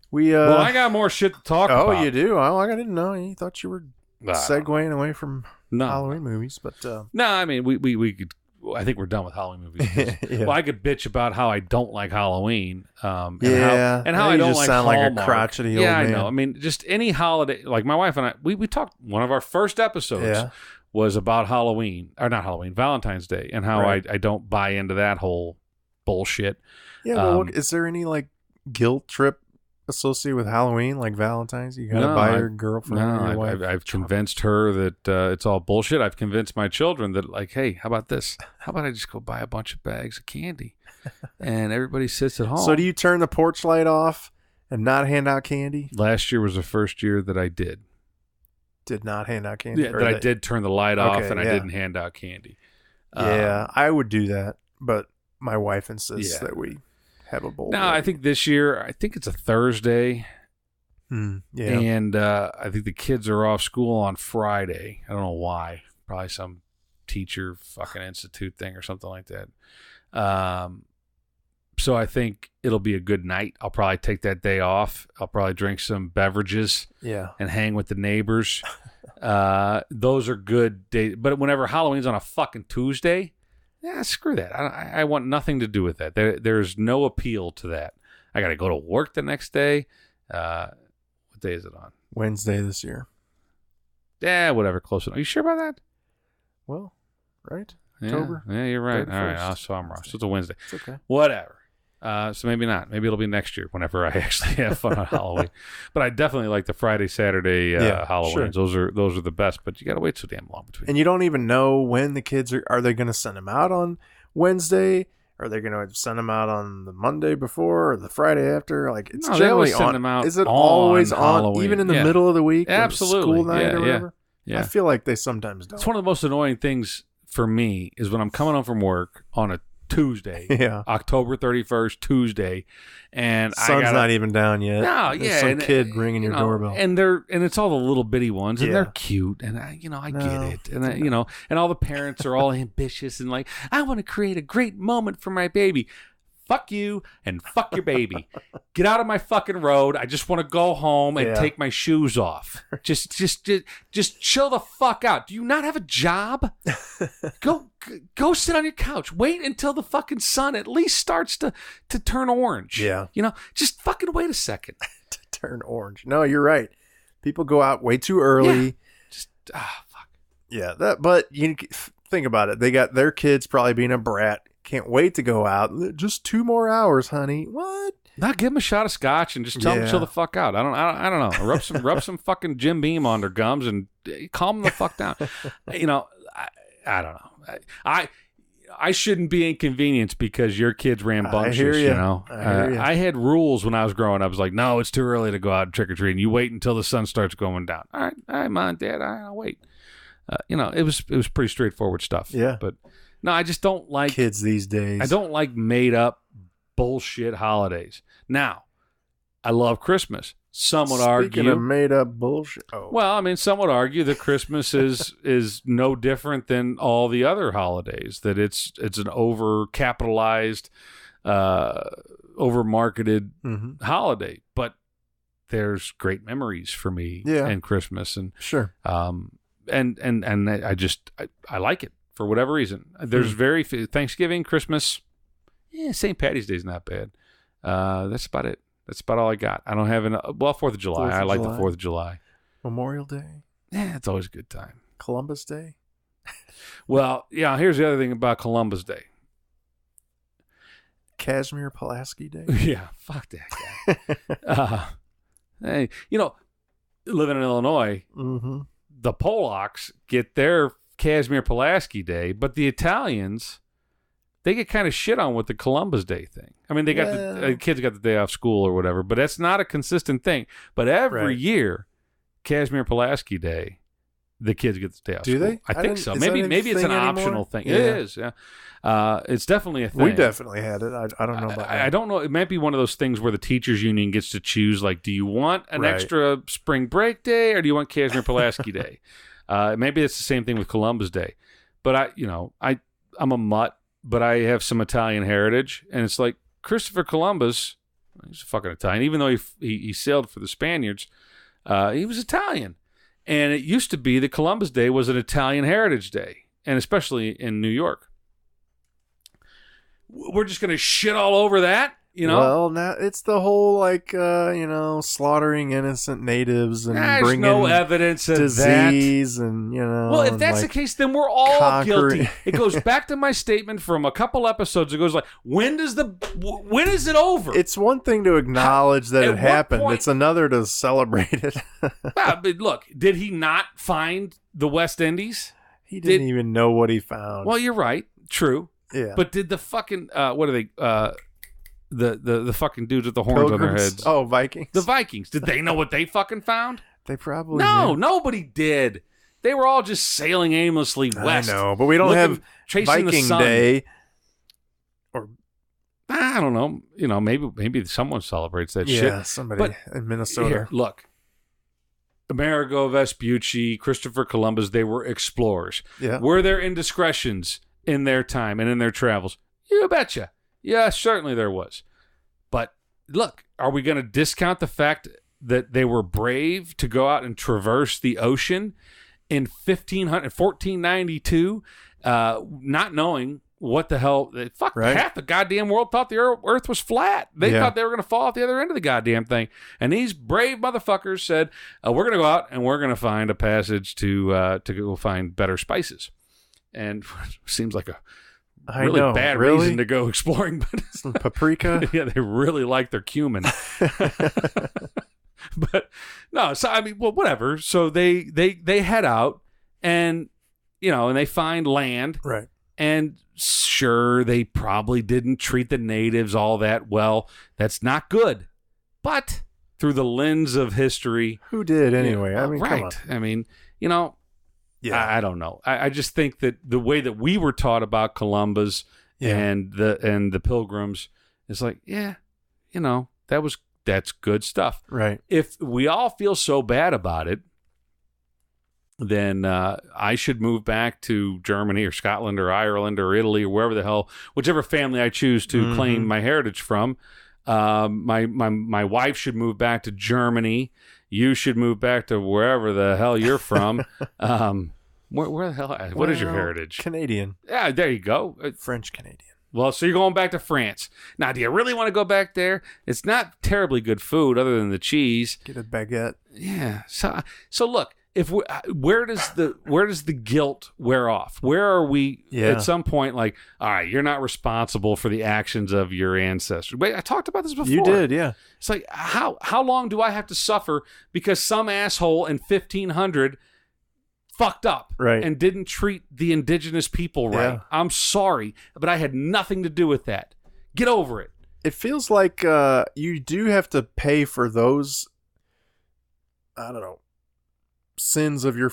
Well, I got more shit to talk about. Oh, you do? Oh, I didn't know. You thought you were segueing away from Halloween movies, but no, I mean we could. I think we're done with Halloween movies. Well, I could bitch about how I don't like Halloween, and how I don't like sound Hallmark. like a crotchety old man. I know. I mean, just any holiday. Like my wife and I, we talked. One of our first episodes was about Halloween, or not Halloween, Valentine's Day, and how I don't buy into that whole bullshit. Yeah. Well, is there any like guilt trip associated with Halloween, like Valentine's? You gotta buy your girlfriend or your wife. I've convinced her that it's all bullshit. I've convinced my children that, like, hey, how about this? How about I just go buy a bunch of bags of candy and everybody sits at home? So do you turn the porch light off and not hand out candy? Last year was the first year that I did not hand out candy. Yeah, that I did turn the light off and I didn't hand out candy. Yeah, I would do that, but my wife insists that we have a bowl. No, I think this year, I think it's a Thursday. And I think the kids are off school on Friday. I don't know why. Probably some teacher fucking institute thing or something like that. So I think it'll be a good night. I'll probably take that day off. I'll probably drink some beverages and hang with the neighbors. Those are good days. But whenever Halloween's on a fucking Tuesday, screw that. I want nothing to do with that. There's no appeal to that. I got to go to work the next day. What day is it on? Wednesday this year. Yeah, whatever. Close enough. Are you sure about that? Well, right? Yeah, October. Yeah, you're right. 31st. All right. So I'm wrong. So it's a Wednesday. It's okay. Whatever. So maybe not. Maybe it'll be next year whenever I actually have fun on Halloween. But I definitely like the Friday, Saturday Halloween. Sure. Those are the best. But you got to wait so damn long between. And you don't even know when the kids are they going to send them out on Wednesday? Are they going to send them out on the Monday before or the Friday after? Like it's generally send them out. Is it always on, Halloween? even in the middle of the week? Absolutely. School night or whatever. Yeah. I feel like they sometimes don't. It's one of the most annoying things for me is when I'm coming home from work on a Tuesday, October 31st, Tuesday, and sun's not even down yet. No, There's some kid ringing your doorbell, and it's all the little bitty ones, and they're cute, and I get it, and and all the parents are all ambitious and like, I want to create a great moment for my baby. Fuck you and fuck your baby. Get out of my fucking road. I just want to go home and take my shoes off. Just chill the fuck out. Do you not have a job? Go sit on your couch. Wait until the fucking sun at least starts to turn orange. Yeah. Just fucking wait a second. To turn orange. No, you're right. People go out way too early. Yeah. Just fuck. Yeah, but you think about it. They got their kids probably being a brat. Can't wait to go out. Just 2 more hours, honey. What? Not give them a shot of scotch and just tell them to chill the fuck out. I don't know. Rub some fucking Jim Beam on their gums and calm them the fuck down. I don't know. I shouldn't be inconvenienced because your kid's rambunctious. You know, I had rules when I was growing up. I was like, no, it's too early to go out and trick or treat. You wait until the sun starts going down. All right, Mom, Dad, I'll wait. It was pretty straightforward stuff. Yeah, but no, I just don't like kids these days. I don't like made up bullshit holidays. Now, I love Christmas. Some would argue. Speaking of made up bullshit. Oh. Well, I mean, some would argue that Christmas is no different than all the other holidays. That it's an over capitalized, over marketed holiday. But there's great memories for me in Christmas, and sure. And I like it for whatever reason. There's very few, Thanksgiving, Christmas. Yeah, St. Patty's Day is not bad. That's about it. That's about all I got. I don't have 4th of July. I like the 4th of July. Memorial Day. Yeah, it's always a good time. Columbus Day. Well, yeah, here's the other thing about Columbus Day. Casimir Pulaski Day. Yeah, fuck that guy. Hey, living in Illinois, the Polacks get their Casimir Pulaski Day, but the Italians, they get kind of shit on with the Columbus Day thing. I mean, they got the kids got the day off school or whatever, but that's not a consistent thing. But every year, Casimir Pulaski Day, the kids get the day off. Do school. they? I think so. Maybe it's an optional thing. Yeah. It is. Yeah, it's definitely a thing. We definitely had it. I don't know about that. I don't know. It might be one of those things where the teachers union gets to choose. Like, do you want an extra spring break day or do you want Casimir Pulaski Day? Maybe it's the same thing with Columbus Day. But I'm a mutt, but I have some Italian heritage, and it's like Christopher Columbus. He's a fucking Italian, even though he sailed for the Spaniards. He was Italian, and it used to be that Columbus Day was an Italian Heritage Day, and especially in New York. We're just going to shit all over that. Well, now it's the whole slaughtering innocent natives and bringing no evidence of disease that. And Well, if that's the case, then we're all guilty. It goes back to my statement from a couple episodes ago. It's like, when is it over? It's one thing to acknowledge that it happened. It's another to celebrate it. But look, did he not find the West Indies? He didn't even know what he found. Well, you're right. True. Yeah. But did the fucking what are they? The fucking dudes with the horns on their heads. Oh, Vikings. The Vikings. Did they know what they fucking found? They probably No, did. Nobody did. They were all just sailing aimlessly west. I know, but we don't have Viking Day. Or I don't know. Maybe someone celebrates that shit. Yeah, somebody in Minnesota. Here, look. Amerigo Vespucci, Christopher Columbus, they were explorers. Yeah. Were there indiscretions in their time and in their travels? You betcha. Yeah, certainly there was. But look, are we going to discount the fact that they were brave to go out and traverse the ocean in 1492, not knowing what the hell? Half the goddamn world thought the Earth was flat. They thought they were going to fall off the other end of the goddamn thing. And these brave motherfuckers said, we're going to go out and we're going to find a passage to go find better spices. And seems like a really bad reason to go exploring, but some paprika. Yeah, they really like their cumin. But no, so I mean, well, whatever. So they head out, and and they find land, right? And sure, they probably didn't treat the natives all that well. That's not good. But through the lens of history, who did anyway? I mean, right? Come on. I mean, Yeah, I don't know. I just think that the way that we were taught about Columbus and the Pilgrims is like, that's good stuff. Right. If we all feel so bad about it, then I should move back to Germany or Scotland or Ireland or Italy or wherever the hell, whichever family I choose to claim my heritage from. My wife should move back to Germany. You should move back to wherever the hell you're from. Where the hell? What is your heritage? Canadian. Yeah, there you go. French Canadian. Well, so you're going back to France. Now, do you really want to go back there? It's not terribly good food other than the cheese. Get a baguette. Yeah. So look, where does the guilt wear off? Where are we at some point? Like, all right, you're not responsible for the actions of your ancestors. Wait, I talked about this before. You did, yeah. It's like how long do I have to suffer because some asshole in 1500 fucked up and didn't treat the indigenous people right? Yeah. I'm sorry, but I had nothing to do with that. Get over it. It feels like you do have to pay for those, I don't know, sins of your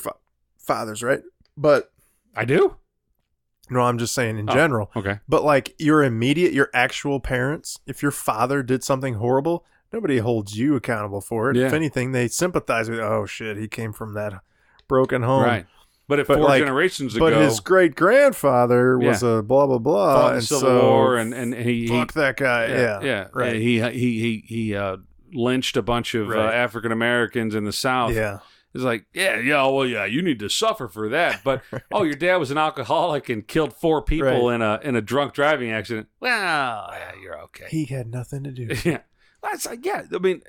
fathers, right? But I do? No, I'm just saying in general. Okay. But like your actual parents, if your father did something horrible, nobody holds you accountable for it. Yeah. If anything, they sympathize with, oh shit, he came from that broken home. Right. But if four generations ago... But his great-grandfather was a blah, blah, blah. Fought in the Civil War, and he... Fuck that guy, yeah. Right. He lynched a bunch of African-Americans in the South. Yeah. It's like, you need to suffer for that. But, your dad was an alcoholic and killed 4 people in a drunk driving accident. Well, you're okay. He had nothing to do with it. Yeah. That's like, I mean,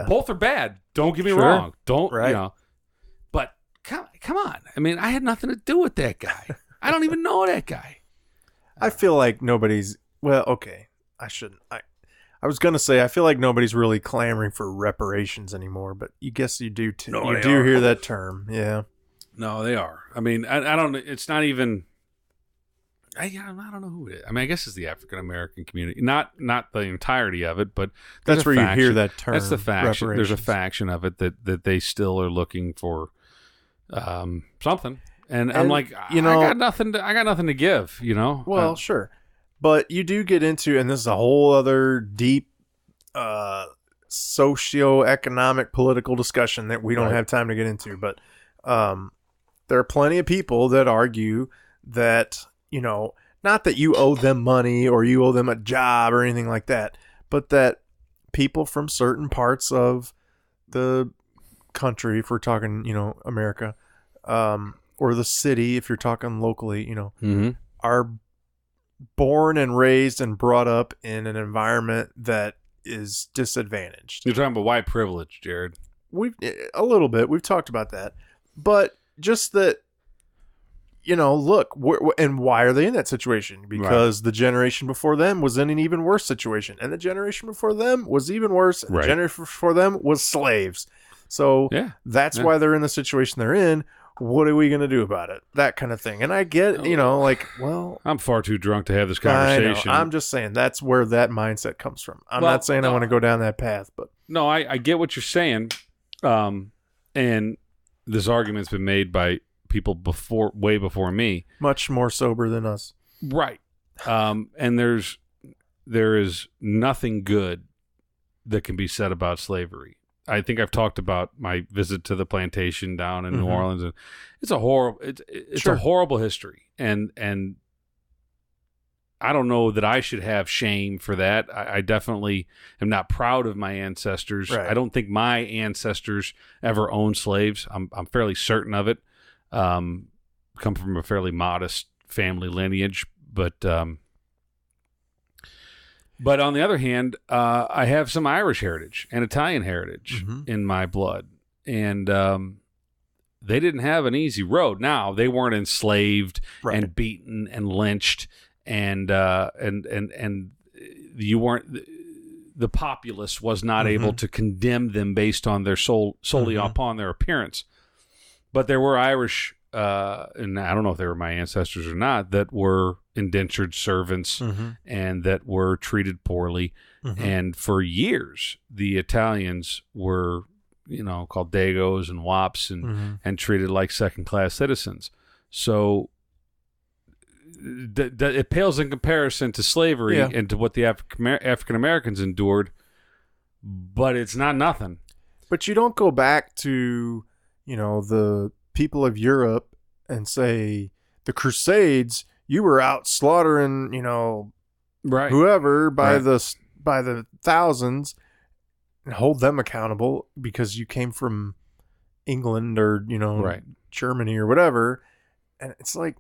both are bad. Don't get me wrong. Don't, But come on. I mean, I had nothing to do with that guy. I don't even know that guy. I feel like nobody's, well, okay. I shouldn't. I was going to say, I feel like nobody's really clamoring for reparations anymore, but you guess you do too. No, you do hear that term. Yeah. No, they are. I mean, I don't, it's not even, I don't know who it is. I mean, I guess it's the African-American community, not the entirety of it, but that's where you hear that term. That's the faction. There's a faction of it that they still are looking for something. And I'm like, I got nothing to give, Well, sure. But you do get into, and this is a whole other deep socio-economic political discussion that we don't have time to get into. But there are plenty of people that argue that, not that you owe them money or you owe them a job or anything like that, but that people from certain parts of the country, if we're talking, America, or the city, if you're talking locally, are born and raised and brought up in an environment that is disadvantaged. You're talking about white privilege, Jared. A little bit. We've talked about that. But just that, look, and why are they in that situation? Because the generation before them was in an even worse situation. And the generation before them was even worse. And the generation before them was slaves. So that's why they're in the situation they're in. What are we going to do about it? That kind of thing. And I get, I'm far too drunk to have this conversation. I know. I'm just saying that's where that mindset comes from. I'm not saying I want to go down that path, but. No, I get what you're saying. And this argument's been made by people way before me. Much more sober than us. Right. And there is nothing good that can be said about slavery. I think I've talked about my visit to the plantation down in New Orleans, and it's a horrible. It's a horrible history, and I don't know that I should have shame for that. I definitely am not proud of my ancestors. Right. I don't think my ancestors ever owned slaves. I'm fairly certain of it. Come from a fairly modest family lineage, but on the other hand, I have some Irish heritage and Italian heritage in my blood. And they didn't have an easy road. Now, they weren't enslaved and beaten and lynched, and you weren't, the populace was not able to condemn them based on their solely upon their appearance. But there were Irish, and I don't know if they were my ancestors or not, that were indentured servants and that were treated poorly. And for years, the Italians were, called Dagos and Wops and treated like second-class citizens. So it pales in comparison to slavery and to what the African Americans endured, but it's not nothing. But you don't go back to, the people of Europe and say the Crusades, you were out slaughtering, whoever by the thousands, and hold them accountable because you came from England or, Germany or whatever. And it's like,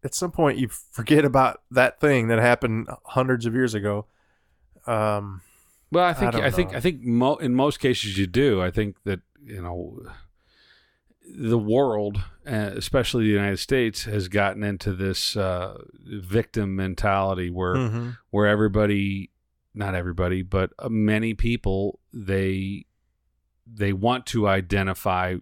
at some point you forget about that thing that happened hundreds of years ago. Well, I think in most cases you do. I think that, the world, especially the United States, has gotten into this victim mentality where everybody, not everybody, but many people, they want to identify,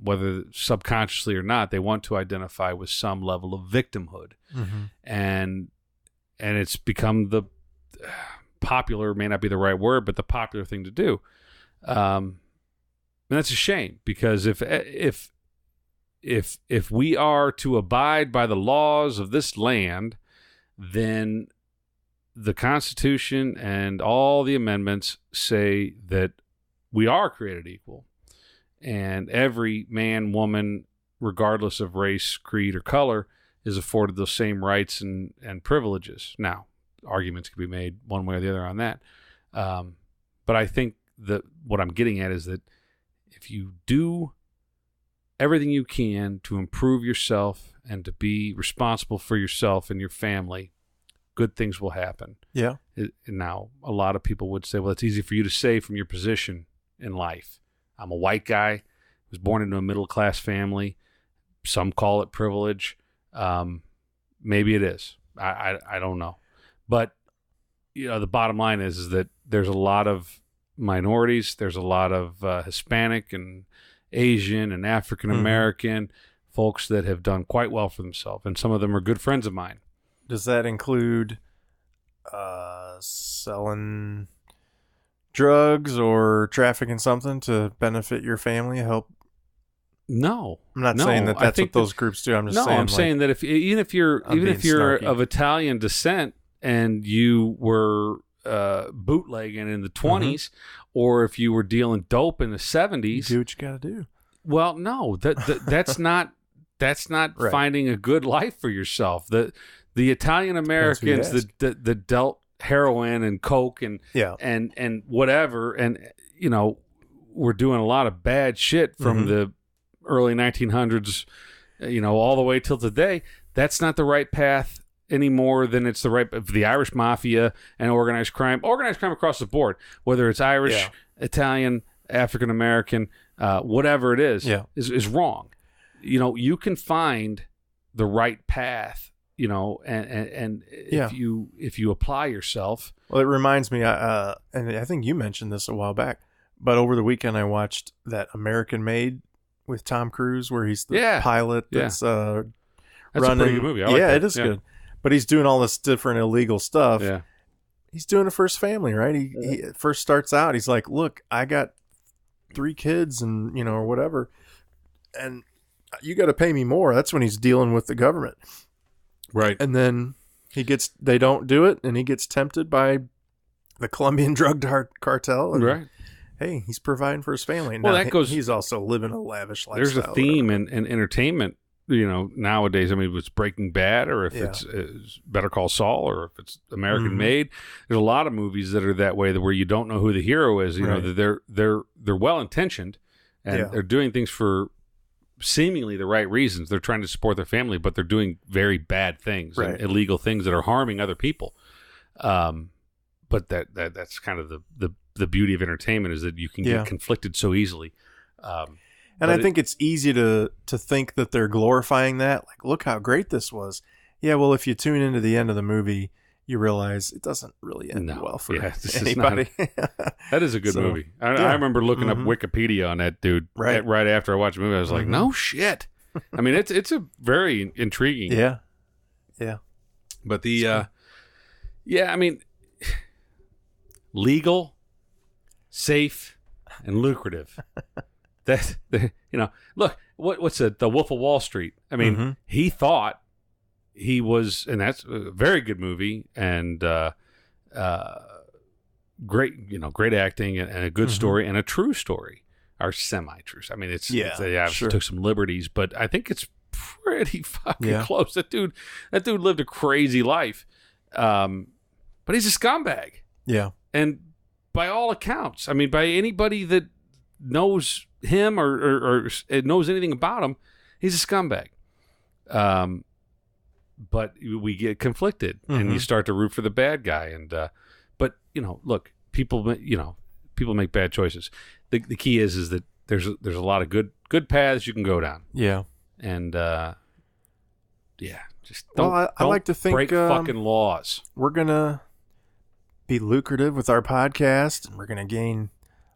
whether subconsciously or not, they want to identify with some level of victimhood, and it's become the popular, may not be the right word, but the popular thing to do. And that's a shame, because if we are to abide by the laws of this land, then the Constitution and all the amendments say that we are created equal, and every man, woman, regardless of race, creed, or color, is afforded those same rights and privileges. Now, arguments can be made one way or the other on that, but I think that what I'm getting at is that if you do everything you can to improve yourself and to be responsible for yourself and your family, good things will happen. Yeah. Now, a lot of people would say, well, it's easy for you to say from your position in life. I'm a white guy, was born into a middle-class family. Some call it privilege. Maybe it is. I don't know. But, the bottom line is that there's a lot of minorities. There's a lot of Hispanic and Asian and African American folks that have done quite well for themselves, and some of them are good friends of mine. Does that include selling drugs or trafficking something to benefit your family? Help? No, I'm not saying that's what those groups do. I'm just saying. I'm saying that even if you're snarky. Of Italian descent and you were bootlegging in the 20s, or if you were dealing dope in the 70s, do what you got to do. Well, no, that's not right. Finding a good life for yourself. The Italian Americans that dealt heroin and coke and whatever, and were doing a lot of bad shit from the early 1900s, all the way till today. That's not the right path any more than it's the right for the Irish mafia and organized crime across the board, whether it's Irish, Italian, African American, whatever it is wrong. You can find the right path, and if you apply yourself. Well, it reminds me, and I think you mentioned this a while back, but over the weekend I watched that American Made with Tom Cruise, where he's the pilot that's running. A pretty good movie. I like that. It is good. But he's doing all this different illegal stuff. Yeah. He's doing it for his family, right? He first starts out, he's like, look, I got 3 kids and, or whatever, and you got to pay me more. That's when he's dealing with the government. Right. And then they don't do it, and he gets tempted by the Colombian drug cartel. And, right. Hey, he's providing for his family. Well, now, he's also living a lavish lifestyle. There's a theme in entertainment, nowadays. I mean, if it's Breaking Bad, or if it's Better Call Saul, or if it's American Made, there's a lot of movies that are that way, where you don't know who the hero is. That they're well intentioned, and they're doing things for seemingly the right reasons. They're trying to support their family, but they're doing very bad things, and illegal things that are harming other people. But that's kind of the beauty of entertainment, is that you can get conflicted so easily. And I think it's easy to think that they're glorifying that. Like, look how great this was. Yeah, well, if you tune into the end of the movie, you realize it doesn't really end well for anybody. That is a good movie. I remember looking up Wikipedia on that dude right after I watched the movie. I was like, no shit. I mean, it's a very intriguing. Yeah. But I mean, legal, safe, and lucrative. Look, what's it? The Wolf of Wall Street. I mean, he thought he was, and that's a very good movie, and great acting, and a good story, and a true story, or semi-true. I mean, they obviously took some liberties, but I think it's pretty fucking close. That dude lived a crazy life, but he's a scumbag. Yeah, and by all accounts, I mean, by anybody that knows him or knows anything about him, he's a scumbag. But we get conflicted, and you start to root for the bad guy. And but look, people make bad choices. The key is that there's a lot of good paths you can go down. Yeah. And just don't. I like to think break fucking laws. We're gonna be lucrative with our podcast, and we're gonna gain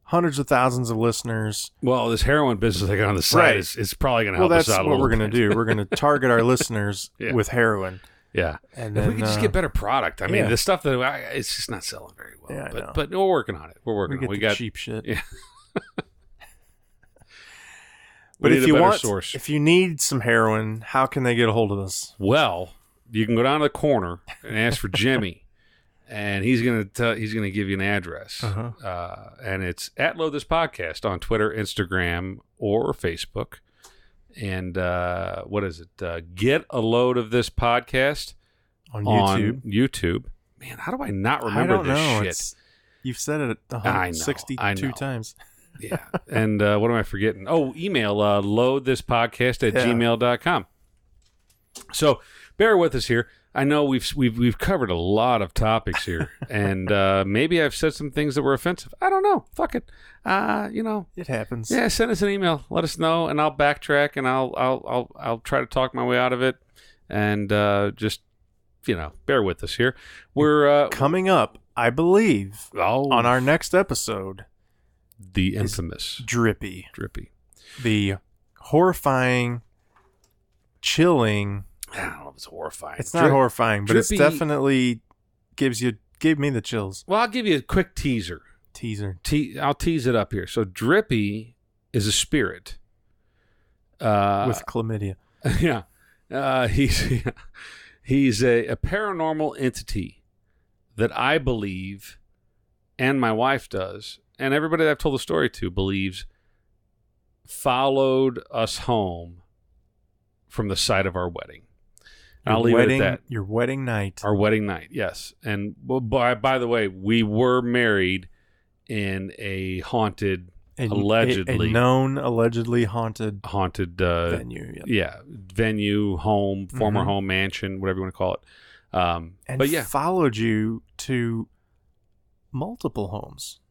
hundreds of thousands of listeners. Well, this heroin business I got on the side is probably going to help us out a little bit. Well, that's what we're going to do. We're going to target our listeners with heroin. Yeah. And if we could just get better product. I mean, the stuff that it's just not selling very well. Yeah, but we're working on it. We got cheap shit. Yeah. But if you need some heroin, how can they get a hold of us? Well, you can go down to the corner and ask for Jimmy. And he's gonna give you an address, and it's at Load This Podcast on Twitter, Instagram, or Facebook. And what is it? Get a load of this podcast on YouTube. Man, how do I not remember this shit? You've said it 162 times. Yeah. And what am I forgetting? Oh, email loadthispodcast@gmail.com. So bear with us here. I know we've covered a lot of topics here, and maybe I've said some things that were offensive. I don't know. Fuck it. It happens. Yeah, send us an email. Let us know, and I'll backtrack, and I'll try to talk my way out of it, and just bear with us here. We're coming up, I believe, on our next episode. The infamous Drippy, the horrifying, chilling. I don't know if it's horrifying. It's not horrifying, but it's definitely gave me the chills. Well, I'll give you a quick teaser. I'll tease it up here. So Drippy is a spirit. With chlamydia. Yeah. He's a paranormal entity that I believe, and my wife does, and everybody that I've told the story to believes, followed us home from the site of our wedding. I'll leave it at that. Your wedding night. Our wedding night, yes. And by the way, we were married in a haunted, allegedly haunted venue. Yep. Yeah, venue, home, former home, mansion, whatever you want to call it. Followed you to multiple homes.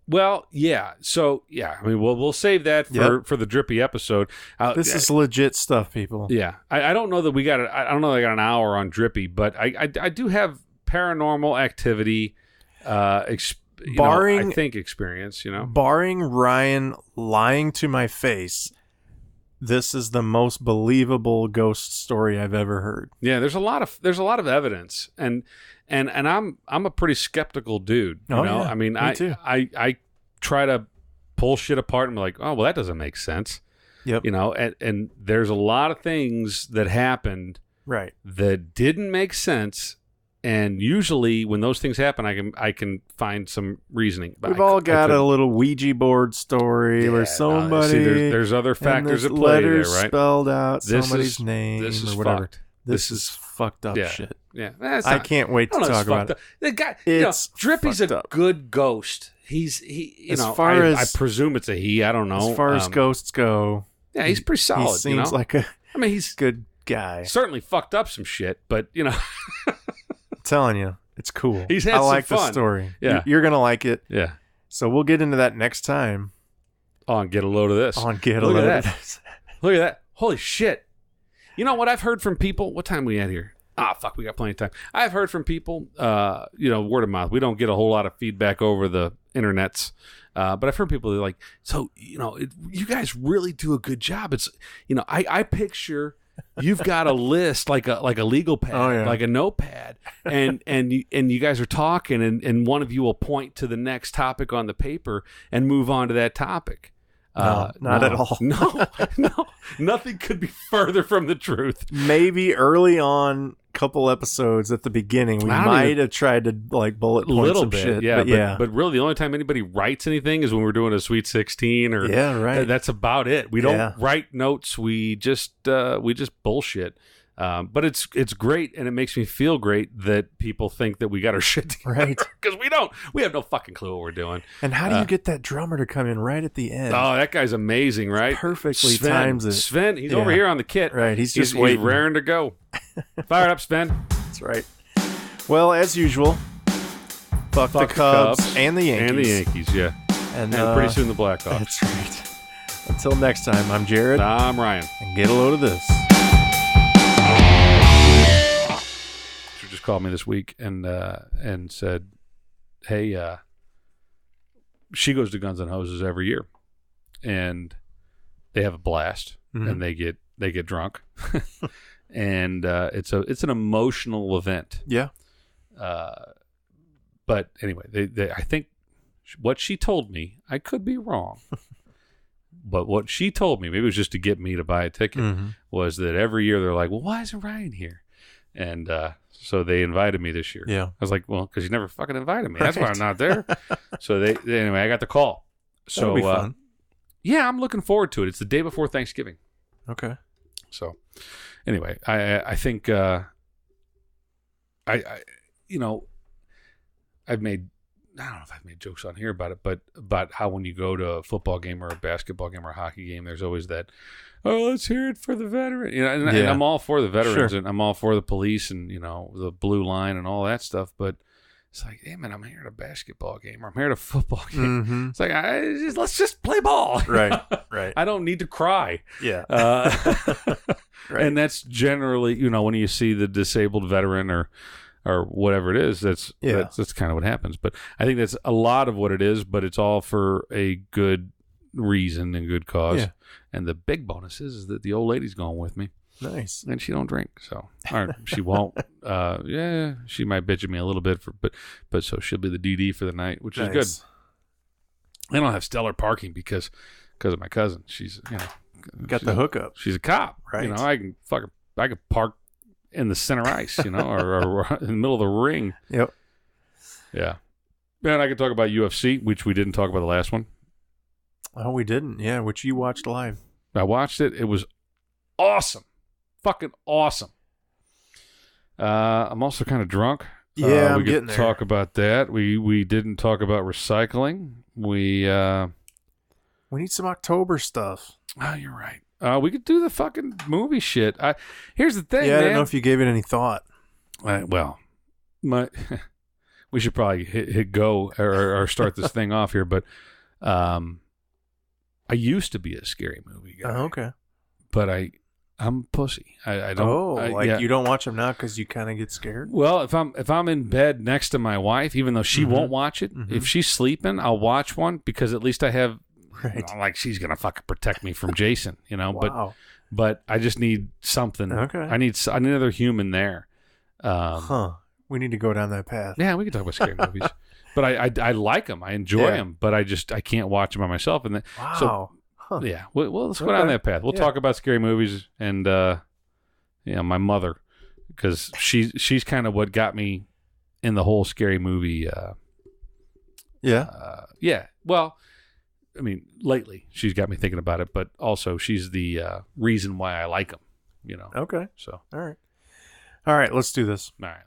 Well, yeah. So, yeah. I mean, we'll save that for the Drippy episode. This is legit stuff, people. Yeah. I don't know that we got I don't know that I got an hour on Drippy, but I do have paranormal activity experience, Barring Ryan lying to my face, this is the most believable ghost story I've ever heard. Yeah, there's a lot of evidence, and I'm a pretty skeptical dude. You know? Yeah, I mean, me too. I try to pull shit apart and be like, oh well, that doesn't make sense. Yep. And there's a lot of things that happened that didn't make sense. And usually, when those things happen, I can find some reasoning. We've all got a little Ouija board story where somebody there's other factors at play there, right? Spelled out somebody's name or whatever. Fucked. This is fucked up shit. Yeah, I can't wait to talk about it. The guy, Drippy's a good ghost. I presume it's a he. I don't know. As far as ghosts go, yeah, he's pretty solid. He seems like he's a good guy. Certainly fucked up some shit, but I'm telling you, it's cool. He's had I some like fun. the story. Yeah, you're gonna like it. Yeah. So we'll get into that next time. On Get a Load of This. Look at that. Holy shit. You know what I've heard from people? What time are we at here? Fuck, we got plenty of time. I've heard from people, word of mouth. We don't get a whole lot of feedback over the internets. But I've heard people that are like, so, you guys really do a good job. It's, I picture you've got a list like a legal pad, like a notepad, and you guys are talking, and one of you will point to the next topic on the paper and move on to that topic. Not at all. No, nothing could be further from the truth. Maybe early on, couple episodes at the beginning, we might have tried to like bullet point some shit. Yeah, but really the only time anybody writes anything is when we're doing a Sweet 16 or that's about it. We don't write notes. We just bullshit. But it's great, and it makes me feel great that people think that we got our shit together. Right. Because we don't. We have no fucking clue what we're doing. And how do you get that drummer to come in right at the end? Oh, that guy's amazing, right? Perfectly times it. Sven, he's over here on the kit. Right, he's waiting. He's raring to go. Fire up, Sven. That's right. Well, as usual, fuck the Cubs and the Yankees. And the Yankees, yeah. And pretty soon the Blackhawks. That's right. Until next time, I'm Jared. I'm Ryan. And get a load of this. She just called me this week and said, hey, she goes to Guns N' Hoses every year. And they have a blast. And they get drunk. And it's an emotional event. Yeah. But anyway, they I think what she told me, I could be wrong, but what she told me, maybe it was just to get me to buy a ticket, was that every year they're like, well, why isn't Ryan here? And so they invited me this year. Yeah. I was like, well, because you never fucking invited me. That's why I'm not there. So anyway, I got the call. So that'll be fun. Yeah, I'm looking forward to it. It's the day before Thanksgiving. Okay. So anyway, I think I've made, I don't know if I've made jokes on here about it, but about how when you go to a football game or a basketball game or a hockey game, there's always that, oh, let's hear it for the veteran. And I'm all for the veterans, and I'm all for the police and, the blue line and all that stuff. But it's like, hey, man, I'm here at a basketball game or I'm here at a football game. It's like, let's just play ball. Right. I don't need to cry. Yeah. Right. And that's generally, when you see the disabled veteran or whatever it is, that's kind of what happens. But I think that's a lot of what it is, but it's all for a good reason and good cause. Yeah. And the big bonus is that the old lady's going with me. Nice. And she don't drink, so she won't. She might bitch at me a little bit but so she'll be the DD for the night, which is good. I don't have stellar parking because of my cousin. She's got the hookup. She's a cop, right? I can park in the center ice, or in the middle of the ring. Yep. Yeah. And I could talk about UFC, which we didn't talk about the last one. Oh, we didn't. Yeah, which you watched live. I watched it. It was awesome. Fucking awesome. I'm also kind of drunk. Yeah, we I'm getting could there. Talk about that. We didn't talk about recycling. We need some October stuff. Oh, you're right. We could do the fucking movie shit. Here's the thing, man. I don't know if you gave it any thought. We should probably hit go or start this thing off here. But I used to be a scary movie guy. Oh, okay. But I'm a pussy. I don't. You don't watch them now because you kind of get scared. Well, if I'm in bed next to my wife, even though she won't watch it, if she's sleeping, I'll watch one because at least I have. Right. She's gonna fucking protect me from Jason, Wow. But I just need something. Okay. I need another human there. We need to go down that path. Yeah, we can talk about scary movies. But I like them. I enjoy them. But I can't watch them by myself. And yeah. Well, let's go down that path. We'll talk about scary movies and my mother, because she's kind of what got me in the whole scary movie. Yeah. Well, I mean, lately she's got me thinking about it, but also she's the reason why I like them. Okay. So all right. Let's do this. All right.